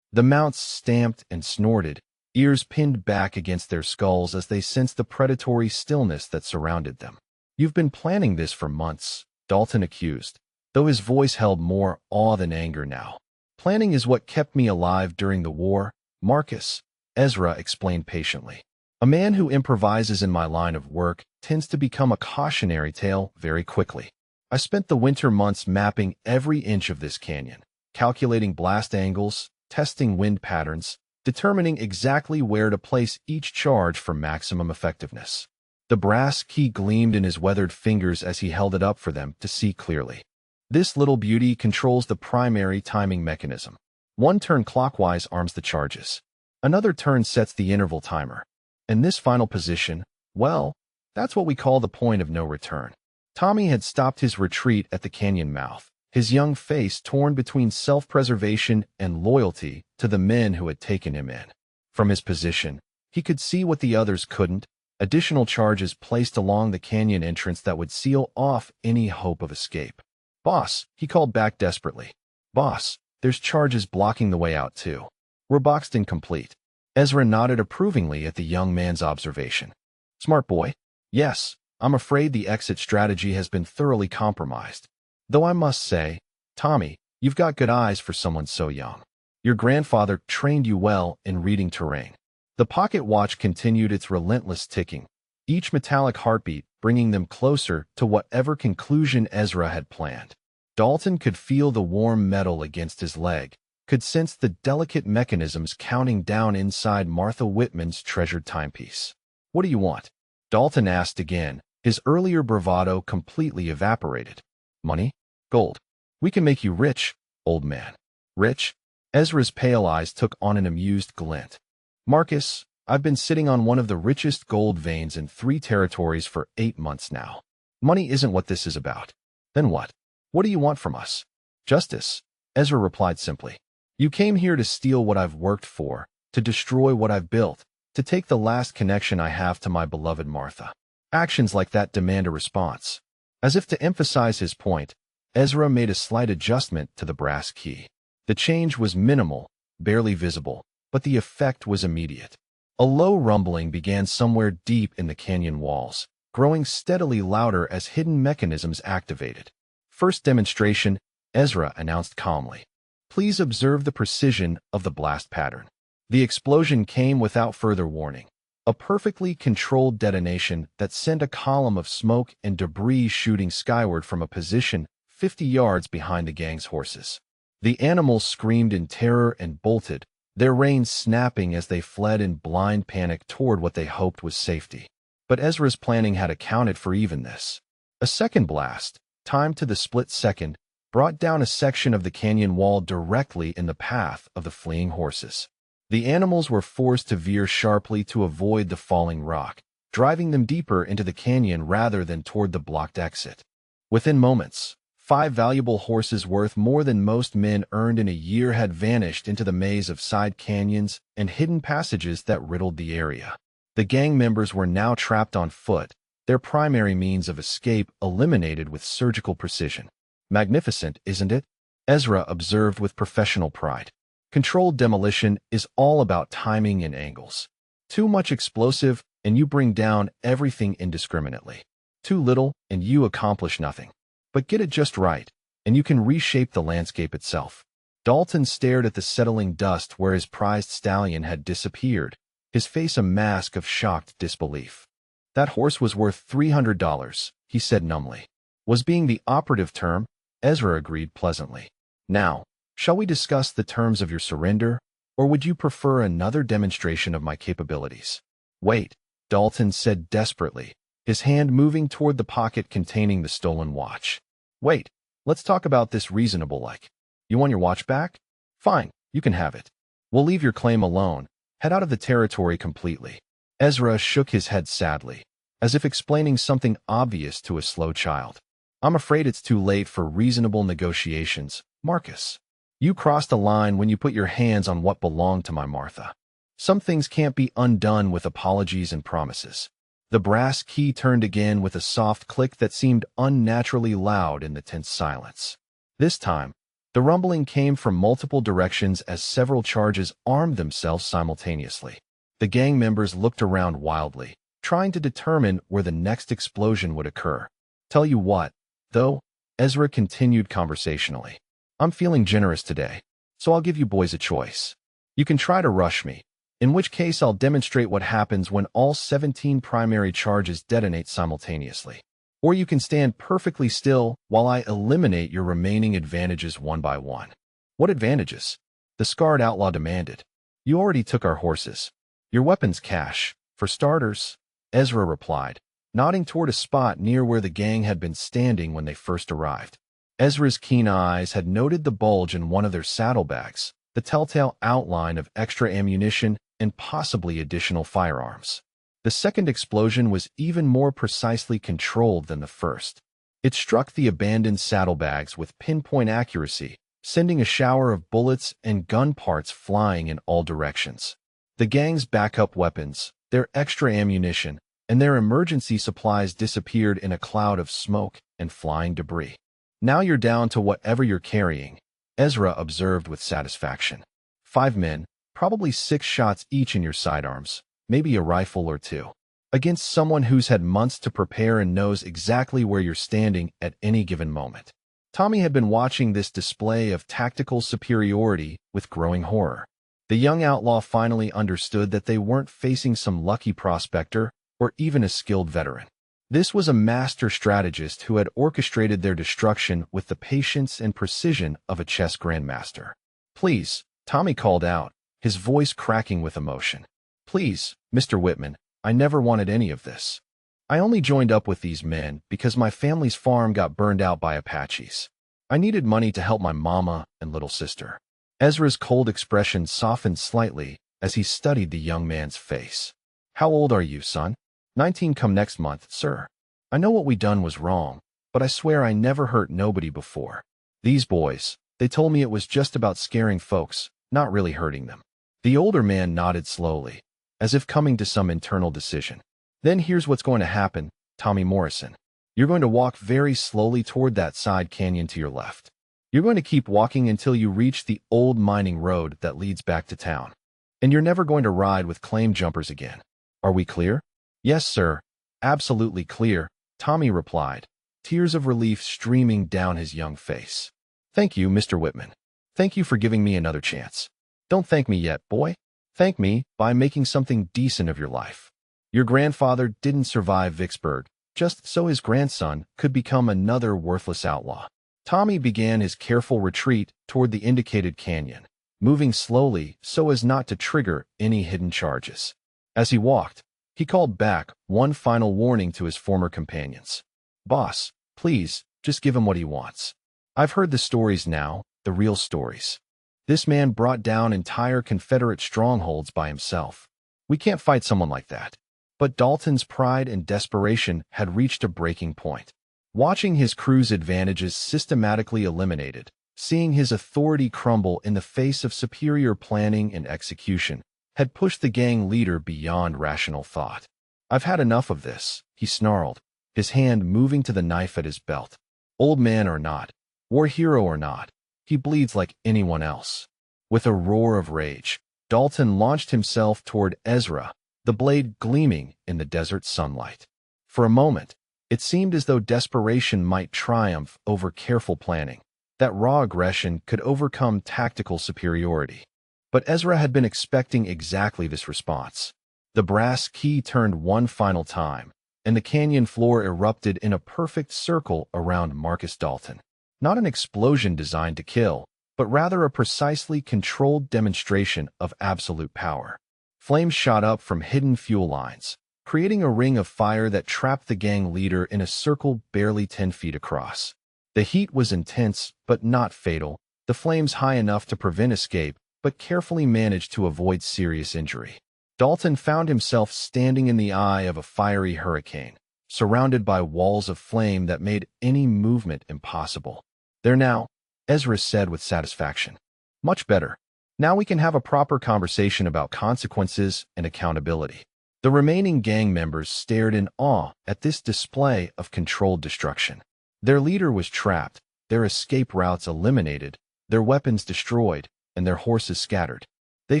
The mounts stamped and snorted, ears pinned back against their skulls as they sensed the predatory stillness that surrounded them. "You've been planning this for months," Dalton accused, though his voice held more awe than anger now. "Planning is what kept me alive during the war, Marcus," Ezra explained patiently. "A man who improvises in my line of work tends to become a cautionary tale very quickly. I spent the winter months mapping every inch of this canyon, calculating blast angles, testing wind patterns, determining exactly where to place each charge for maximum effectiveness." The brass key gleamed in his weathered fingers as he held it up for them to see clearly. "This little beauty controls the primary timing mechanism. One turn clockwise arms the charges. Another turn sets the interval timer. And this final position, well, that's what we call the point of no return." Tommy had stopped his retreat at the canyon mouth, his young face torn between self-preservation and loyalty to the men who had taken him in. From his position, he could see what the others couldn't, additional charges placed along the canyon entrance that would seal off any hope of escape. "Boss," he called back desperately. "Boss, there's charges blocking the way out too. We're boxed in complete." Ezra nodded approvingly at the young man's observation. "Smart boy. Yes, I'm afraid the exit strategy has been thoroughly compromised. Though I must say, Tommy, you've got good eyes for someone so young. Your grandfather trained you well in reading terrain." The pocket watch continued its relentless ticking, each metallic heartbeat bringing them closer to whatever conclusion Ezra had planned. Dalton could feel the warm metal against his leg, could sense the delicate mechanisms counting down inside Martha Whitman's treasured timepiece. "What do you want?" Dalton asked again, his earlier bravado completely evaporated. "Money? Gold. We can make you rich, old man." "Rich?" Ezra's pale eyes took on an amused glint. "Marcus, I've been sitting on one of the richest gold veins in 3 territories for 8 months now. Money isn't what this is about." "Then what?" What do you want from us? Justice, Ezra replied simply. You came here to steal what I've worked for, to destroy what I've built, to take the last connection I have to my beloved Martha. Actions like that demand a response. As if to emphasize his point, Ezra made a slight adjustment to the brass key. The change was minimal, barely visible, but the effect was immediate. A low rumbling began somewhere deep in the canyon walls, growing steadily louder as hidden mechanisms activated. First demonstration, Ezra announced calmly. Please observe the precision of the blast pattern. The explosion came without further warning. A perfectly controlled detonation that sent a column of smoke and debris shooting skyward from a position 50 yards behind the gang's horses. The animals screamed in terror and bolted, their reins snapping as they fled in blind panic toward what they hoped was safety. But Ezra's planning had accounted for even this. A second blast, timed to the split second, brought down a section of the canyon wall directly in the path of the fleeing horses. The animals were forced to veer sharply to avoid the falling rock, driving them deeper into the canyon rather than toward the blocked exit. Within moments, 5 valuable horses worth more than most men earned in a year had vanished into the maze of side canyons and hidden passages that riddled the area. The gang members were now trapped on foot, their primary means of escape eliminated with surgical precision. Magnificent, isn't it? Ezra observed with professional pride. Controlled demolition is all about timing and angles. Too much explosive, and you bring down everything indiscriminately. Too little, and you accomplish nothing. But get it just right, and you can reshape the landscape itself. Dalton stared at the settling dust where his prized stallion had disappeared, his face a mask of shocked disbelief. That horse was worth $300, he said numbly. Was being the operative term, Ezra agreed pleasantly. Now, shall we discuss the terms of your surrender, or would you prefer another demonstration of my capabilities? Wait, Dalton said desperately, his hand moving toward the pocket containing the stolen watch. Wait, let's talk about this reasonable-like. You want your watch back? Fine, you can have it. We'll leave your claim alone, head out of the territory completely. Ezra shook his head sadly, as if explaining something obvious to a slow child. I'm afraid it's too late for reasonable negotiations, Marcus. You crossed a line when you put your hands on what belonged to my Martha. Some things can't be undone with apologies and promises. The brass key turned again with a soft click that seemed unnaturally loud in the tense silence. This time, the rumbling came from multiple directions as several charges armed themselves simultaneously. The gang members looked around wildly, trying to determine where the next explosion would occur. Tell you what, though, Ezra continued conversationally. I'm feeling generous today, so I'll give you boys a choice. You can try to rush me, in which case I'll demonstrate what happens when all 17 primary charges detonate simultaneously. Or you can stand perfectly still while I eliminate your remaining advantages one by one. What advantages? The scarred outlaw demanded. You already took our horses. Your weapons cache, for starters, Ezra replied, nodding toward a spot near where the gang had been standing when they first arrived. Ezra's keen eyes had noted the bulge in one of their saddlebags, the telltale outline of extra ammunition and possibly additional firearms. The second explosion was even more precisely controlled than the first. It struck the abandoned saddlebags with pinpoint accuracy, sending a shower of bullets and gun parts flying in all directions. The gang's backup weapons, their extra ammunition, and their emergency supplies disappeared in a cloud of smoke and flying debris. Now you're down to whatever you're carrying, Ezra observed with satisfaction. 5 men, probably 6 shots each in your sidearms, maybe a rifle or 2. Against someone who's had months to prepare and knows exactly where you're standing at any given moment. Tommy had been watching this display of tactical superiority with growing horror. The young outlaw finally understood that they weren't facing some lucky prospector or even a skilled veteran. This was a master strategist who had orchestrated their destruction with the patience and precision of a chess grandmaster. Please, Tommy called out, his voice cracking with emotion. Please, Mr. Whitman, I never wanted any of this. I only joined up with these men because my family's farm got burned out by Apaches. I needed money to help my mama and little sister. Ezra's cold expression softened slightly as he studied the young man's face. How old are you, son? 19 come next month, sir. I know what we done was wrong, but I swear I never hurt nobody before. These boys, they told me it was just about scaring folks, not really hurting them." The older man nodded slowly, as if coming to some internal decision. "Then here's what's going to happen, Tommy Morrison. You're going to walk very slowly toward that side canyon to your left. You're going to keep walking until you reach the old mining road that leads back to town. And you're never going to ride with claim jumpers again. Are we clear?" "Yes, sir. Absolutely clear," Tommy replied, tears of relief streaming down his young face. "Thank you, Mr. Whitman. Thank you for giving me another chance. Don't thank me yet, boy. Thank me by making something decent of your life. Your grandfather didn't survive Vicksburg, just so his grandson could become another worthless outlaw." Tommy began his careful retreat toward the indicated canyon, moving slowly so as not to trigger any hidden charges. As he walked, he called back one final warning to his former companions. "Boss, please, just give him what he wants. I've heard the stories now, the real stories. This man brought down entire Confederate strongholds by himself. We can't fight someone like that." But Dalton's pride and desperation had reached a breaking point. Watching his crew's advantages systematically eliminated, seeing his authority crumble in the face of superior planning and execution, had pushed the gang leader beyond rational thought. "I've had enough of this," he snarled, his hand moving to the knife at his belt. "Old man or not, war hero or not, he bleeds like anyone else." With a roar of rage, Dalton launched himself toward Ezra, the blade gleaming in the desert sunlight. For a moment, it seemed as though desperation might triumph over careful planning, that raw aggression could overcome tactical superiority. But Ezra had been expecting exactly this response. The brass key turned one final time, and the canyon floor erupted in a perfect circle around Marcus Dalton. Not an explosion designed to kill, but rather a precisely controlled demonstration of absolute power. Flames shot up from hidden fuel lines, creating a ring of fire that trapped the gang leader in a circle barely 10 feet across. The heat was intense, but not fatal, the flames high enough to prevent escape, but carefully managed to avoid serious injury. Dalton found himself standing in the eye of a fiery hurricane, surrounded by walls of flame that made any movement impossible. "There now," Ezra said with satisfaction. "Much better. Now we can have a proper conversation about consequences and accountability." The remaining gang members stared in awe at this display of controlled destruction. Their leader was trapped, their escape routes eliminated, their weapons destroyed, and their horses scattered. They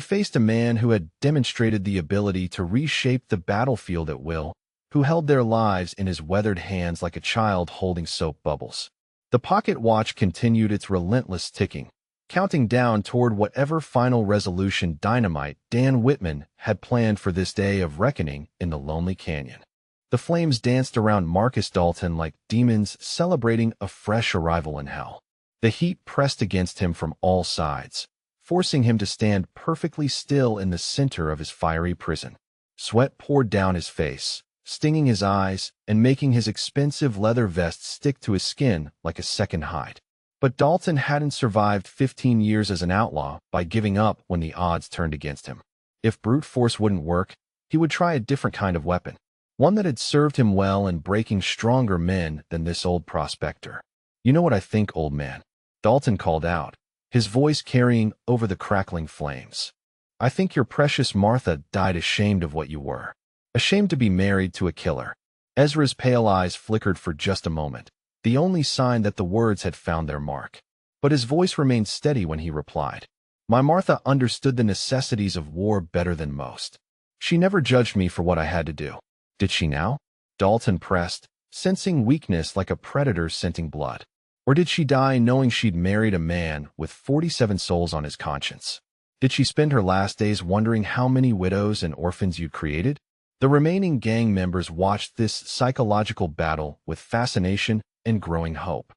faced a man who had demonstrated the ability to reshape the battlefield at will, who held their lives in his weathered hands like a child holding soap bubbles. The pocket watch continued its relentless ticking, counting down toward whatever final resolution Dynamite Dan Whitman had planned for this day of reckoning in the lonely canyon. The flames danced around Marcus Dalton like demons celebrating a fresh arrival in hell. The heat pressed against him from all sides, forcing him to stand perfectly still in the center of his fiery prison. Sweat poured down his face, stinging his eyes and making his expensive leather vest stick to his skin like a second hide. But Dalton hadn't survived 15 years as an outlaw by giving up when the odds turned against him. If brute force wouldn't work, he would try a different kind of weapon, one that had served him well in breaking stronger men than this old prospector. "You know what I think, old man?" Dalton called out, his voice carrying over the crackling flames. "I think your precious Martha died ashamed of what you were, ashamed to be married to a killer." Ezra's pale eyes flickered for just a moment, the only sign that the words had found their mark. But his voice remained steady when he replied, "My Martha understood the necessities of war better than most. She never judged me for what I had to do." "Did she now?" Dalton pressed, sensing weakness like a predator scenting blood. "Or did she die knowing she'd married a man with 47 souls on his conscience? Did she spend her last days wondering how many widows and orphans you'd created?" The remaining gang members watched this psychological battle with fascination and growing hope.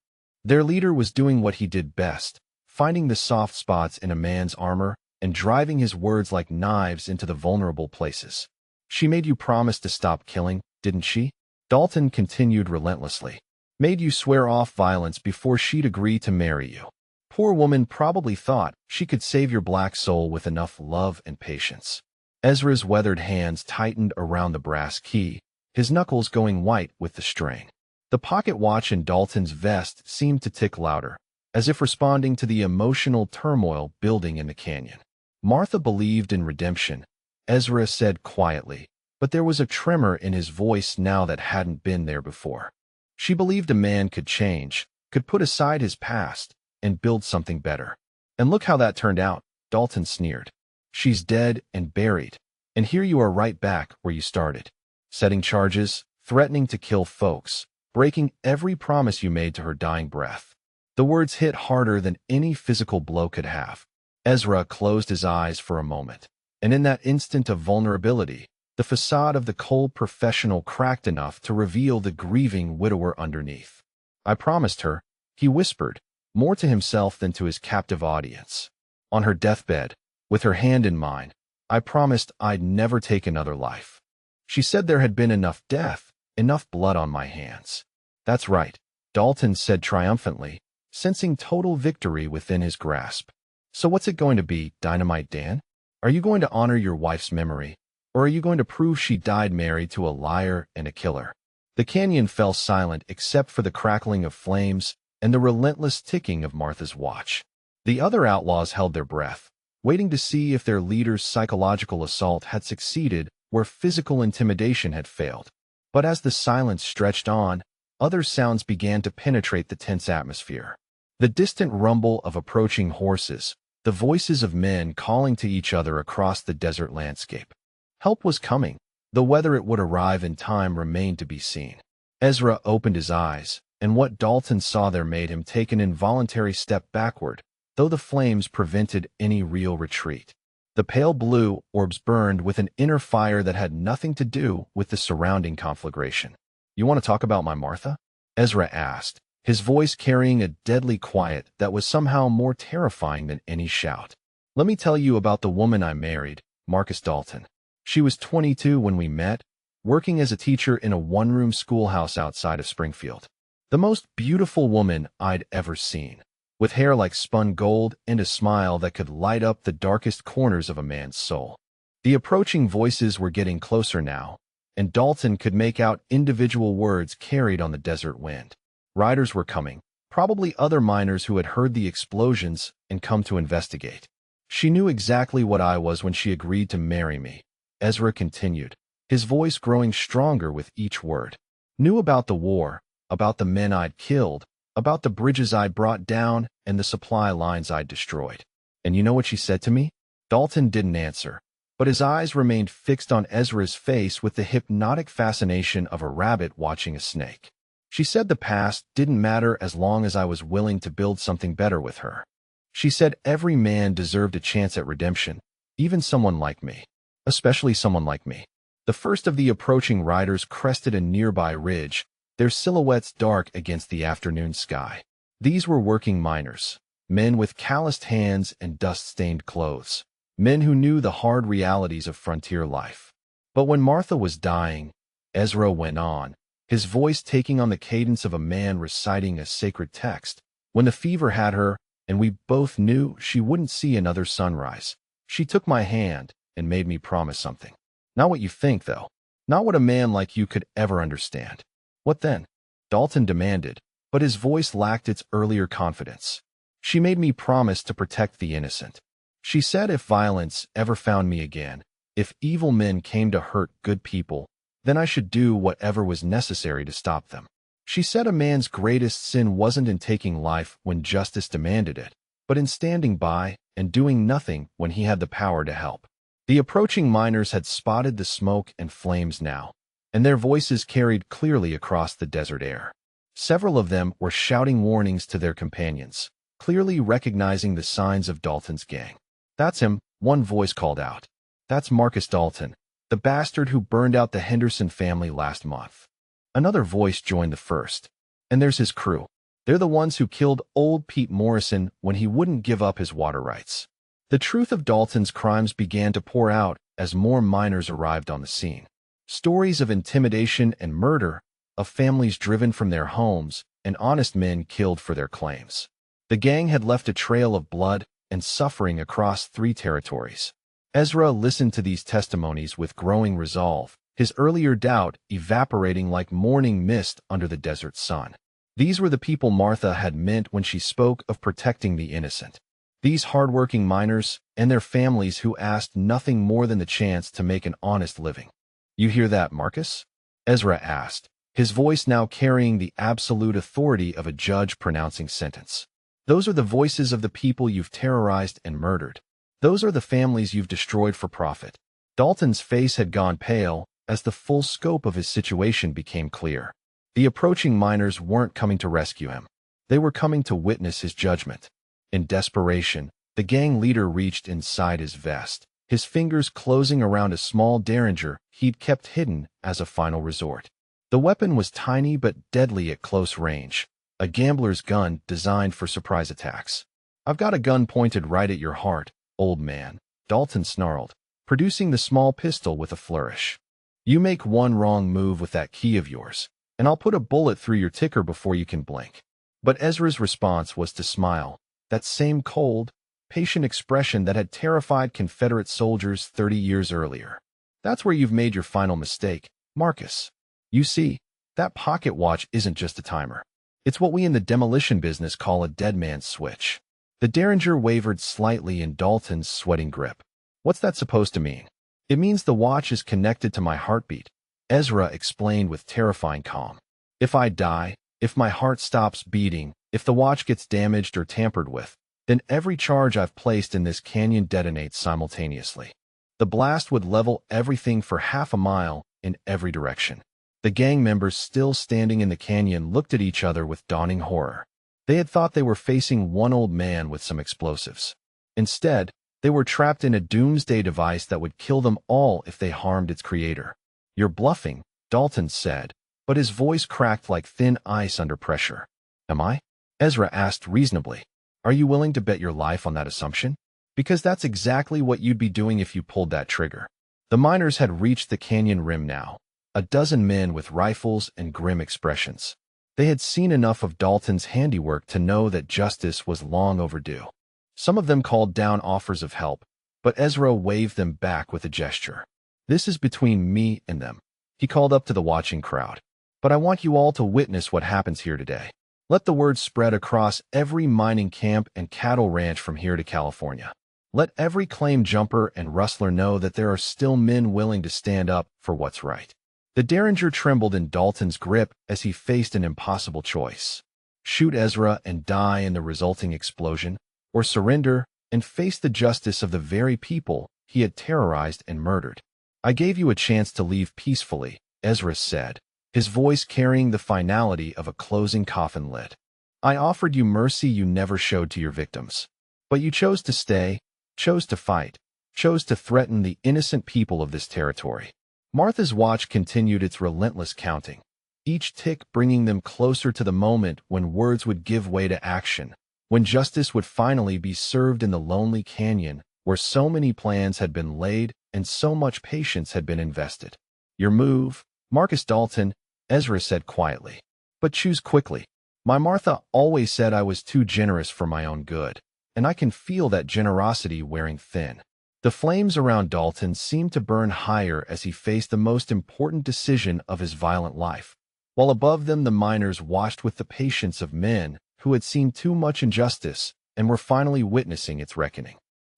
Their leader was doing what he did best, finding the soft spots in a man's armor and driving his words like knives into the vulnerable places. "She made you promise to stop killing, didn't she?" Dalton continued relentlessly. "Made you swear off violence before she'd agree to marry you. Poor woman probably thought she could save your black soul with enough love and patience." Ezra's weathered hands tightened around the brass key, his knuckles going white with the strain. The pocket watch in Dalton's vest seemed to tick louder, as if responding to the emotional turmoil building in the canyon. Martha believed in redemption, Ezra said quietly, but there was a tremor in his voice now that hadn't been there before. She believed a man could change, could put aside his past, and build something better. And look how that turned out, Dalton sneered. She's dead and buried, and here you are right back where you started. Setting charges, threatening to kill folks, breaking every promise you made to her dying breath. The words hit harder than any physical blow could have. Ezra closed his eyes for a moment, and in that instant of vulnerability, the facade of the cold professional cracked enough to reveal the grieving widower underneath. I promised her, he whispered, more to himself than to his captive audience. On her deathbed, with her hand in mine, I promised I'd never take another life. She said there had been enough death, enough blood on my hands. That's right, Dalton said triumphantly, sensing total victory within his grasp. So what's it going to be, Dynamite Dan? Are you going to honor your wife's memory, or are you going to prove she died married to a liar and a killer? The canyon fell silent except for the crackling of flames and the relentless ticking of Martha's watch. The other outlaws held their breath, waiting to see if their leader's psychological assault had succeeded where physical intimidation had failed. But as the silence stretched on, other sounds began to penetrate the tense atmosphere. The distant rumble of approaching horses, the voices of men calling to each other across the desert landscape. Help was coming, though whether it would arrive in time remained to be seen. Ezra opened his eyes, and what Dalton saw there made him take an involuntary step backward, though the flames prevented any real retreat. The pale blue orbs burned with an inner fire that had nothing to do with the surrounding conflagration. You want to talk about my Martha? Ezra asked, his voice carrying a deadly quiet that was somehow more terrifying than any shout. Let me tell you about the woman I married, Marcus Dalton. She was 22 when we met, working as a teacher in a one-room schoolhouse outside of Springfield. The most beautiful woman I'd ever seen, with hair like spun gold and a smile that could light up the darkest corners of a man's soul. The approaching voices were getting closer now, and Dalton could make out individual words carried on the desert wind. Riders were coming, probably other miners who had heard the explosions and come to investigate. She knew exactly what I was when she agreed to marry me, Ezra continued, his voice growing stronger with each word. Knew about the war, about the men I'd killed, about the bridges I'd brought down and the supply lines I'd destroyed. And you know what she said to me? Dalton didn't answer, but his eyes remained fixed on Ezra's face with the hypnotic fascination of a rabbit watching a snake. She said the past didn't matter as long as I was willing to build something better with her. She said every man deserved a chance at redemption, even someone like me. Especially someone like me. The first of the approaching riders crested a nearby ridge, their silhouettes dark against the afternoon sky. These were working miners, men with calloused hands and dust-stained clothes, men who knew the hard realities of frontier life. But when Martha was dying, Ezra went on, his voice taking on the cadence of a man reciting a sacred text. When the fever had her, and we both knew she wouldn't see another sunrise, she took my hand and made me promise something. Not what you think, though. Not what a man like you could ever understand. What then? Dalton demanded, but his voice lacked its earlier confidence. She made me promise to protect the innocent. She said if violence ever found me again, if evil men came to hurt good people, then I should do whatever was necessary to stop them. She said a man's greatest sin wasn't in taking life when justice demanded it, but in standing by and doing nothing when he had the power to help. The approaching miners had spotted the smoke and flames now, and their voices carried clearly across the desert air. Several of them were shouting warnings to their companions, clearly recognizing the signs of Dalton's gang. That's him, one voice called out. That's Marcus Dalton, the bastard who burned out the Henderson family last month. Another voice joined the first. And there's his crew. They're the ones who killed old Pete Morrison when he wouldn't give up his water rights. The truth of Dalton's crimes began to pour out as more miners arrived on the scene. Stories of intimidation and murder, of families driven from their homes, and honest men killed for their claims. The gang had left a trail of blood and suffering across 3 territories. Ezra listened to these testimonies with growing resolve, his earlier doubt evaporating like morning mist under the desert sun. These were the people Martha had meant when she spoke of protecting the innocent. These hard-working miners and their families who asked nothing more than the chance to make an honest living. "You hear that, Marcus?" Ezra asked, his voice now carrying the absolute authority of a judge pronouncing sentence. "Those are the voices of the people you've terrorized and murdered. Those are the families you've destroyed for profit." Dalton's face had gone pale as the full scope of his situation became clear. The approaching miners weren't coming to rescue him. They were coming to witness his judgment. In desperation, the gang leader reached inside his vest, his fingers closing around a small derringer he'd kept hidden as a final resort. The weapon was tiny but deadly at close range, a gambler's gun designed for surprise attacks. "I've got a gun pointed right at your heart, old man," Dalton snarled, producing the small pistol with a flourish. "You make one wrong move with that key of yours, and I'll put a bullet through your ticker before you can blink." But Ezra's response was to smile, that same cold, patient expression that had terrified Confederate soldiers 30 years earlier. "That's where you've made your final mistake, Marcus. You see, that pocket watch isn't just a timer. It's what we in the demolition business call a dead man's switch." The derringer wavered slightly in Dalton's sweating grip. "What's that supposed to mean?" "It means the watch is connected to my heartbeat," Ezra explained with terrifying calm. "If I die, if my heart stops beating, if the watch gets damaged or tampered with, then every charge I've placed in this canyon detonates simultaneously. The blast would level everything for half a mile in every direction." The gang members still standing in the canyon looked at each other with dawning horror. They had thought they were facing one old man with some explosives. Instead, they were trapped in a doomsday device that would kill them all if they harmed its creator. "You're bluffing," Dalton said, but his voice cracked like thin ice under pressure. "Am I?" Ezra asked reasonably. "Are you willing to bet your life on that assumption? Because that's exactly what you'd be doing if you pulled that trigger." The miners had reached the canyon rim now, a dozen men with rifles and grim expressions. They had seen enough of Dalton's handiwork to know that justice was long overdue. Some of them called down offers of help, but Ezra waved them back with a gesture. "This is between me and them," he called up to the watching crowd. "But I want you all to witness what happens here today. Let the word spread across every mining camp and cattle ranch from here to California. Let every claim jumper and rustler know that there are still men willing to stand up for what's right." The derringer trembled in Dalton's grip as he faced an impossible choice. Shoot Ezra and die in the resulting explosion, or surrender and face the justice of the very people he had terrorized and murdered. "I gave you a chance to leave peacefully," Ezra said, his voice carrying the finality of a closing coffin lid. "I offered you mercy you never showed to your victims. But you chose to stay, chose to fight, chose to threaten the innocent people of this territory." Martha's watch continued its relentless counting, each tick bringing them closer to the moment when words would give way to action, when justice would finally be served in the lonely canyon where so many plans had been laid and so much patience had been invested. "Your move, Marcus Dalton," Ezra said quietly. "But choose quickly. My Martha always said I was too generous for my own good, and I can feel that generosity wearing thin." The flames around Dalton seemed to burn higher as he faced the most important decision of his violent life, while above them the miners watched with the patience of men who had seen too much injustice and were finally witnessing its reckoning.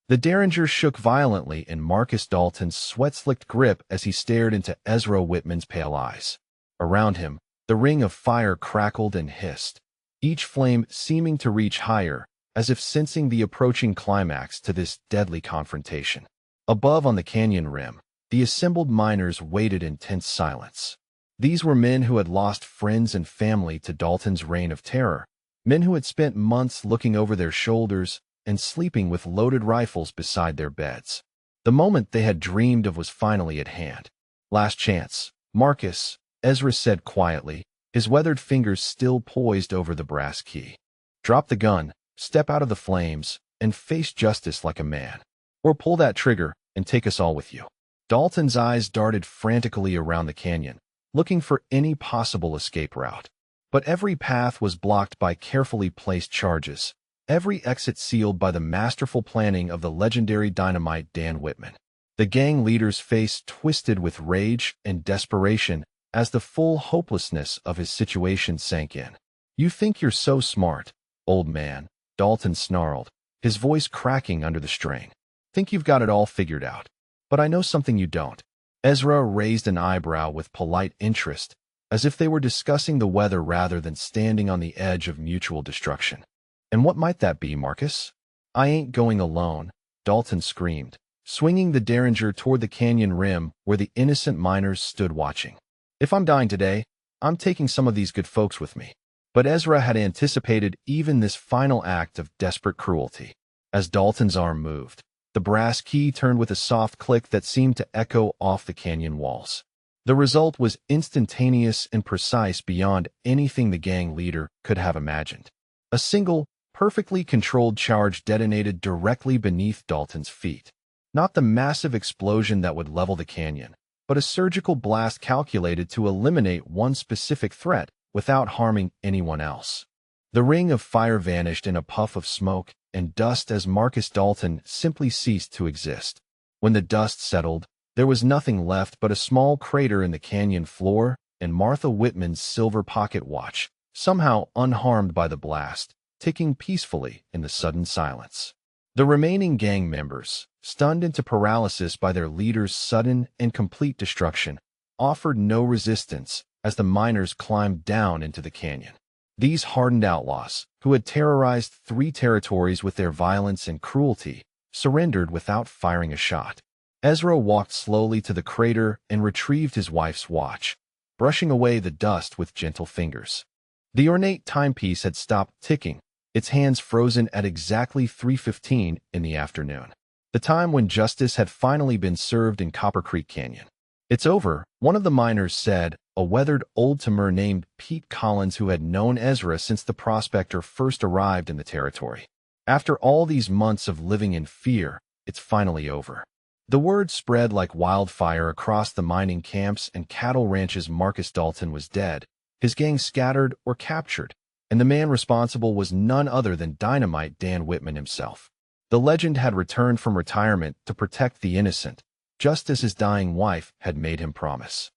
The derringer shook violently in Marcus Dalton's sweat-slicked grip as he stared into Ezra Whitman's pale eyes. Around him, the ring of fire crackled and hissed, each flame seeming to reach higher, as if sensing the approaching climax to this deadly confrontation. Above on the canyon rim, the assembled miners waited in tense silence. These were men who had lost friends and family to Dalton's reign of terror, men who had spent months looking over their shoulders and sleeping with loaded rifles beside their beds. The moment they had dreamed of was finally at hand. "Last chance, Marcus," Ezra said quietly, his weathered fingers still poised over the brass key. "Drop the gun, step out of the flames, and face justice like a man. Or pull that trigger and take us all with you." Dalton's eyes darted frantically around the canyon, looking for any possible escape route. But every path was blocked by carefully placed charges, every exit sealed by the masterful planning of the legendary Dynamite Dan Whitman. The gang leader's face twisted with rage and desperation as the full hopelessness of his situation sank in. "You think you're so smart, old man," Dalton snarled, his voice cracking under the strain. "Think you've got it all figured out. But I know something you don't." Ezra raised an eyebrow with polite interest, as if they were discussing the weather rather than standing on the edge of mutual destruction. "And what might that be, Marcus?" "I ain't going alone," Dalton screamed, swinging the derringer toward the canyon rim where the innocent miners stood watching. "If I'm dying today, I'm taking some of these good folks with me." But Ezra had anticipated even this final act of desperate cruelty. As Dalton's arm moved, the brass key turned with a soft click that seemed to echo off the canyon walls. The result was instantaneous and precise beyond anything the gang leader could have imagined. A single, perfectly controlled charge detonated directly beneath Dalton's feet. Not the massive explosion that would level the canyon, but a surgical blast calculated to eliminate one specific threat without harming anyone else. The ring of fire vanished in a puff of smoke and dust as Marcus Dalton simply ceased to exist. When the dust settled, there was nothing left but a small crater in the canyon floor and Martha Whitman's silver pocket watch, somehow unharmed by the blast, ticking peacefully in the sudden silence. The remaining gang members, stunned into paralysis by their leader's sudden and complete destruction, offered no resistance as the miners climbed down into the canyon. These hardened outlaws, who had terrorized 3 territories with their violence and cruelty, surrendered without firing a shot. Ezra walked slowly to the crater and retrieved his wife's watch, brushing away the dust with gentle fingers. The ornate timepiece had stopped ticking, its hands frozen at exactly 3:15 in the afternoon, the time when justice had finally been served in Copper Creek Canyon. "It's over," one of the miners said, a weathered old-timer named Pete Collins who had known Ezra since the prospector first arrived in the territory. "After all these months of living in fear, it's finally over." The word spread like wildfire across the mining camps and cattle ranches. Marcus Dalton was dead, his gang scattered or captured, and the man responsible was none other than Dynamite Dan Whitman himself. The legend had returned from retirement to protect the innocent, just as his dying wife had made him promise.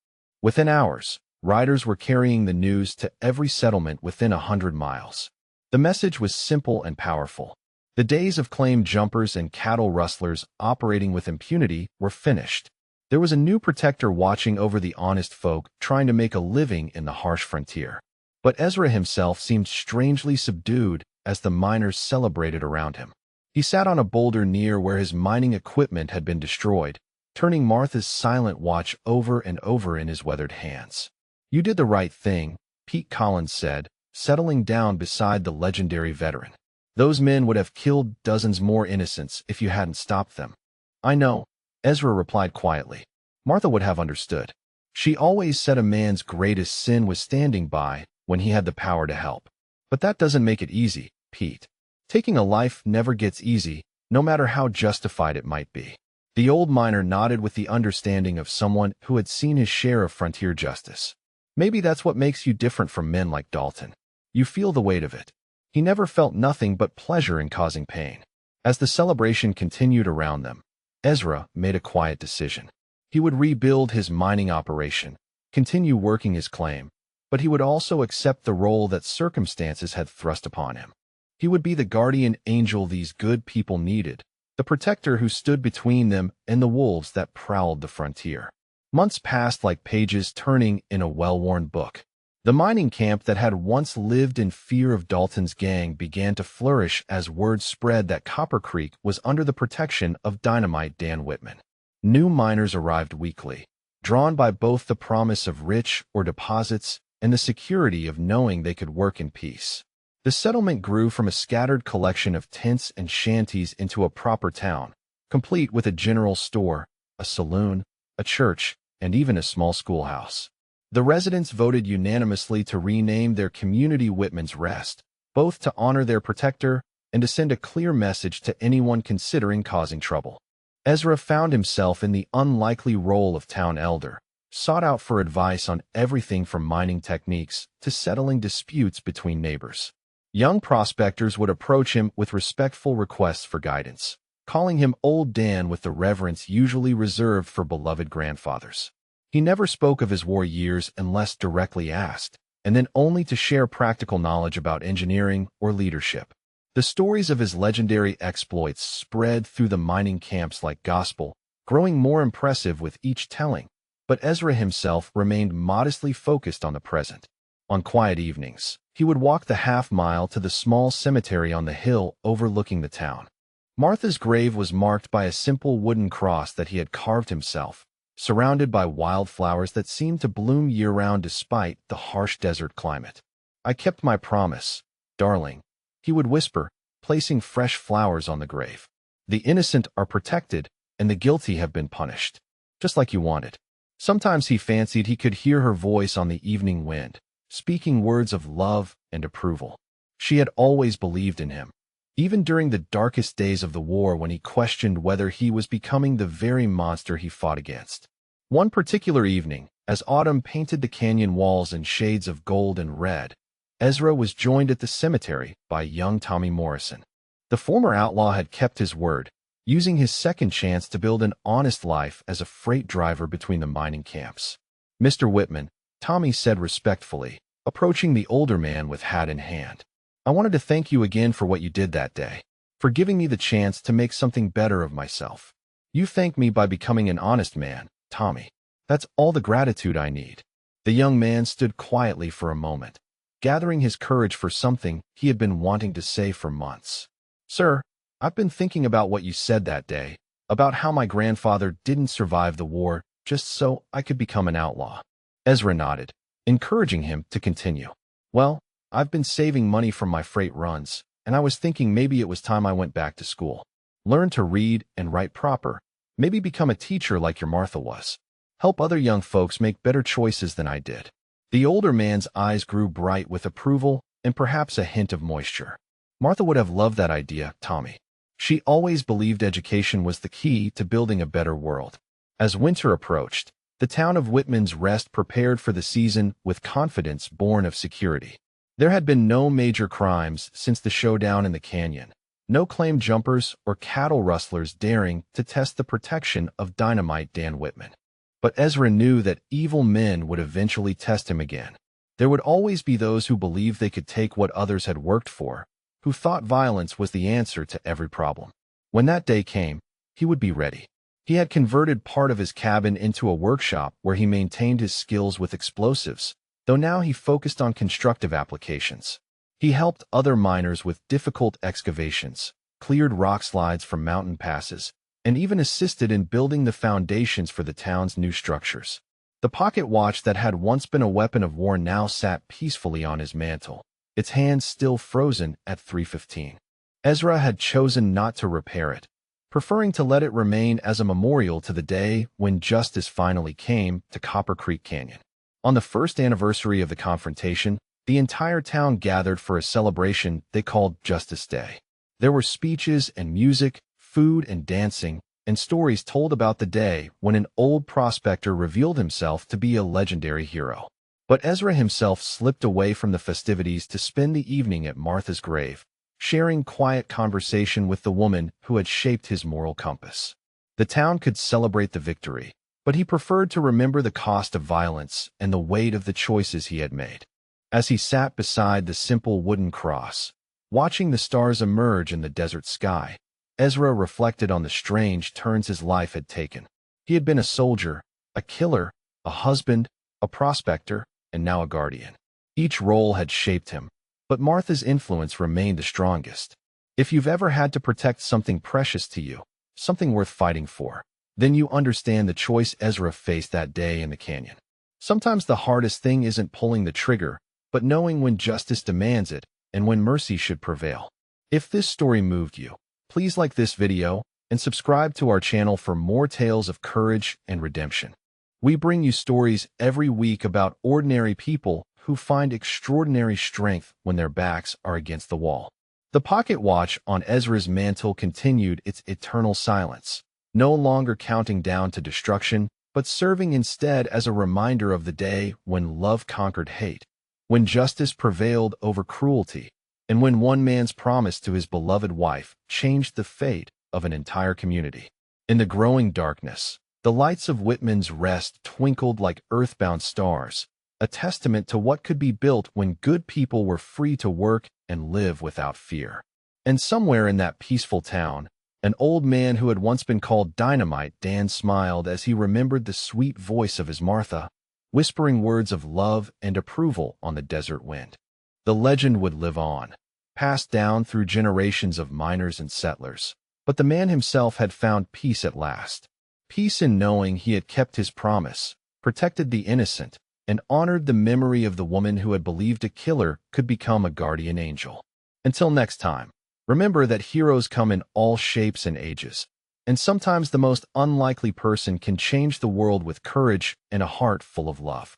Within hours, riders were carrying the news to every settlement within 100 miles. The message was simple and powerful. The days of claim jumpers and cattle rustlers operating with impunity were finished. There was a new protector watching over the honest folk trying to make a living in the harsh frontier. But Ezra himself seemed strangely subdued as the miners celebrated around him. He sat on a boulder near where his mining equipment had been destroyed, turning Martha's silent watch over and over in his weathered hands. "You did the right thing," Pete Collins said, settling down beside the legendary veteran. "Those men would have killed dozens more innocents if you hadn't stopped them." "I know," Ezra replied quietly. "Martha would have understood. She always said a man's greatest sin was standing by when he had the power to help. But that doesn't make it easy, Pete. Taking a life never gets easy, no matter how justified it might be." The old miner nodded with the understanding of someone who had seen his share of frontier justice. "Maybe that's what makes you different from men like Dalton. You feel the weight of it." He never felt nothing but pleasure in causing pain. As the celebration continued around them, Ezra made a quiet decision. He would rebuild his mining operation, continue working his claim, but he would also accept the role that circumstances had thrust upon him. He would be the guardian angel these good people needed, the protector who stood between them and the wolves that prowled the frontier. Months passed like pages turning in a well-worn book. The mining camp that had once lived in fear of Dalton's gang began to flourish as word spread that Copper Creek was under the protection of Dynamite Dan Whitman. New miners arrived weekly, drawn by both the promise of rich ore deposits and the security of knowing they could work in peace. The settlement grew from a scattered collection of tents and shanties into a proper town, complete with a general store, a saloon, a church, and even a small schoolhouse. The residents voted unanimously to rename their community Whitman's Rest, both to honor their protector and to send a clear message to anyone considering causing trouble. Ezra found himself in the unlikely role of town elder, sought out for advice on everything from mining techniques to settling disputes between neighbors. Young prospectors would approach him with respectful requests for guidance. calling him Old Dan with the reverence usually reserved for beloved grandfathers. He never spoke of his war years unless directly asked, and then only to share practical knowledge about engineering or leadership. The stories of his legendary exploits spread through the mining camps like gospel, growing more impressive with each telling, but Ezra himself remained modestly focused on the present. On quiet evenings, he would walk the half-mile to the small cemetery on the hill overlooking the town. Martha's grave was marked by a simple wooden cross that he had carved himself, surrounded by wildflowers that seemed to bloom year-round despite the harsh desert climate. "I kept my promise, darling," he would whisper, placing fresh flowers on the grave. "The innocent are protected, and the guilty have been punished, just like you wanted." Sometimes he fancied he could hear her voice on the evening wind, speaking words of love and approval. She had always believed in him, even during the darkest days of the war when he questioned whether he was becoming the very monster he fought against. One particular evening, as autumn painted the canyon walls in shades of gold and red, Ezra was joined at the cemetery by young Tommy Morrison. The former outlaw had kept his word, using his second chance to build an honest life as a freight driver between the mining camps. "Mr. Whitman," Tommy said respectfully, approaching the older man with hat in hand, "I wanted to thank you again for what you did that day, for giving me the chance to make something better of myself. You thanked me by becoming an honest man, Tommy. That's all the gratitude I need." The young man stood quietly for a moment, gathering his courage for something he had been wanting to say for months. "Sir, I've been thinking about what you said that day, about how my grandfather didn't survive the war just so I could become an outlaw." Ezra nodded, encouraging him to continue. "Well, I've been saving money from my freight runs, and I was thinking maybe it was time I went back to school. Learn to read and write proper, maybe become a teacher like your Martha was. Help other young folks make better choices than I did." The older man's eyes grew bright with approval and perhaps a hint of moisture. "Martha would have loved that idea, Tommy. She always believed education was the key to building a better world." As winter approached, the town of Whitman's Rest prepared for the season with confidence born of security. There had been no major crimes since the showdown in the canyon, no claim jumpers or cattle rustlers daring to test the protection of Dynamite Dan Whitman. But Ezra knew that evil men would eventually test him again. There would always be those who believed they could take what others had worked for, who thought violence was the answer to every problem. When that day came, he would be ready. He had converted part of his cabin into a workshop where he maintained his skills with explosives, though now he focused on constructive applications. He helped other miners with difficult excavations, cleared rock slides from mountain passes, and even assisted in building the foundations for the town's new structures. The pocket watch that had once been a weapon of war now sat peacefully on his mantle, its hands still frozen at 3:15. Ezra had chosen not to repair it, preferring to let it remain as a memorial to the day when justice finally came to Copper Creek Canyon. On the first anniversary of the confrontation, the entire town gathered for a celebration they called Justice Day. There were speeches and music, food and dancing, and stories told about the day when an old prospector revealed himself to be a legendary hero. But Ezra himself slipped away from the festivities to spend the evening at Martha's grave, sharing quiet conversation with the woman who had shaped his moral compass. The town could celebrate the victory, but he preferred to remember the cost of violence and the weight of the choices he had made. As he sat beside the simple wooden cross, watching the stars emerge in the desert sky, Ezra reflected on the strange turns his life had taken. He had been a soldier, a killer, a husband, a prospector, and now a guardian. Each role had shaped him, but Martha's influence remained the strongest. If you've ever had to protect something precious to you, something worth fighting for, then you understand the choice Ezra faced that day in the canyon. Sometimes the hardest thing isn't pulling the trigger, but knowing when justice demands it and when mercy should prevail. If this story moved you, please like this video and subscribe to our channel for more tales of courage and redemption. We bring you stories every week about ordinary people who find extraordinary strength when their backs are against the wall. The pocket watch on Ezra's mantle continued its eternal silence, no longer counting down to destruction, but serving instead as a reminder of the day when love conquered hate, when justice prevailed over cruelty, and when one man's promise to his beloved wife changed the fate of an entire community. In the growing darkness, the lights of Whitman's Rest twinkled like earthbound stars, a testament to what could be built when good people were free to work and live without fear. And somewhere in that peaceful town, an old man who had once been called Dynamite, Dan smiled as he remembered the sweet voice of his Martha, whispering words of love and approval on the desert wind. The legend would live on, passed down through generations of miners and settlers. But the man himself had found peace at last. Peace in knowing he had kept his promise, protected the innocent, and honored the memory of the woman who had believed a killer could become a guardian angel. Until next time, remember that heroes come in all shapes and ages, and sometimes the most unlikely person can change the world with courage and a heart full of love.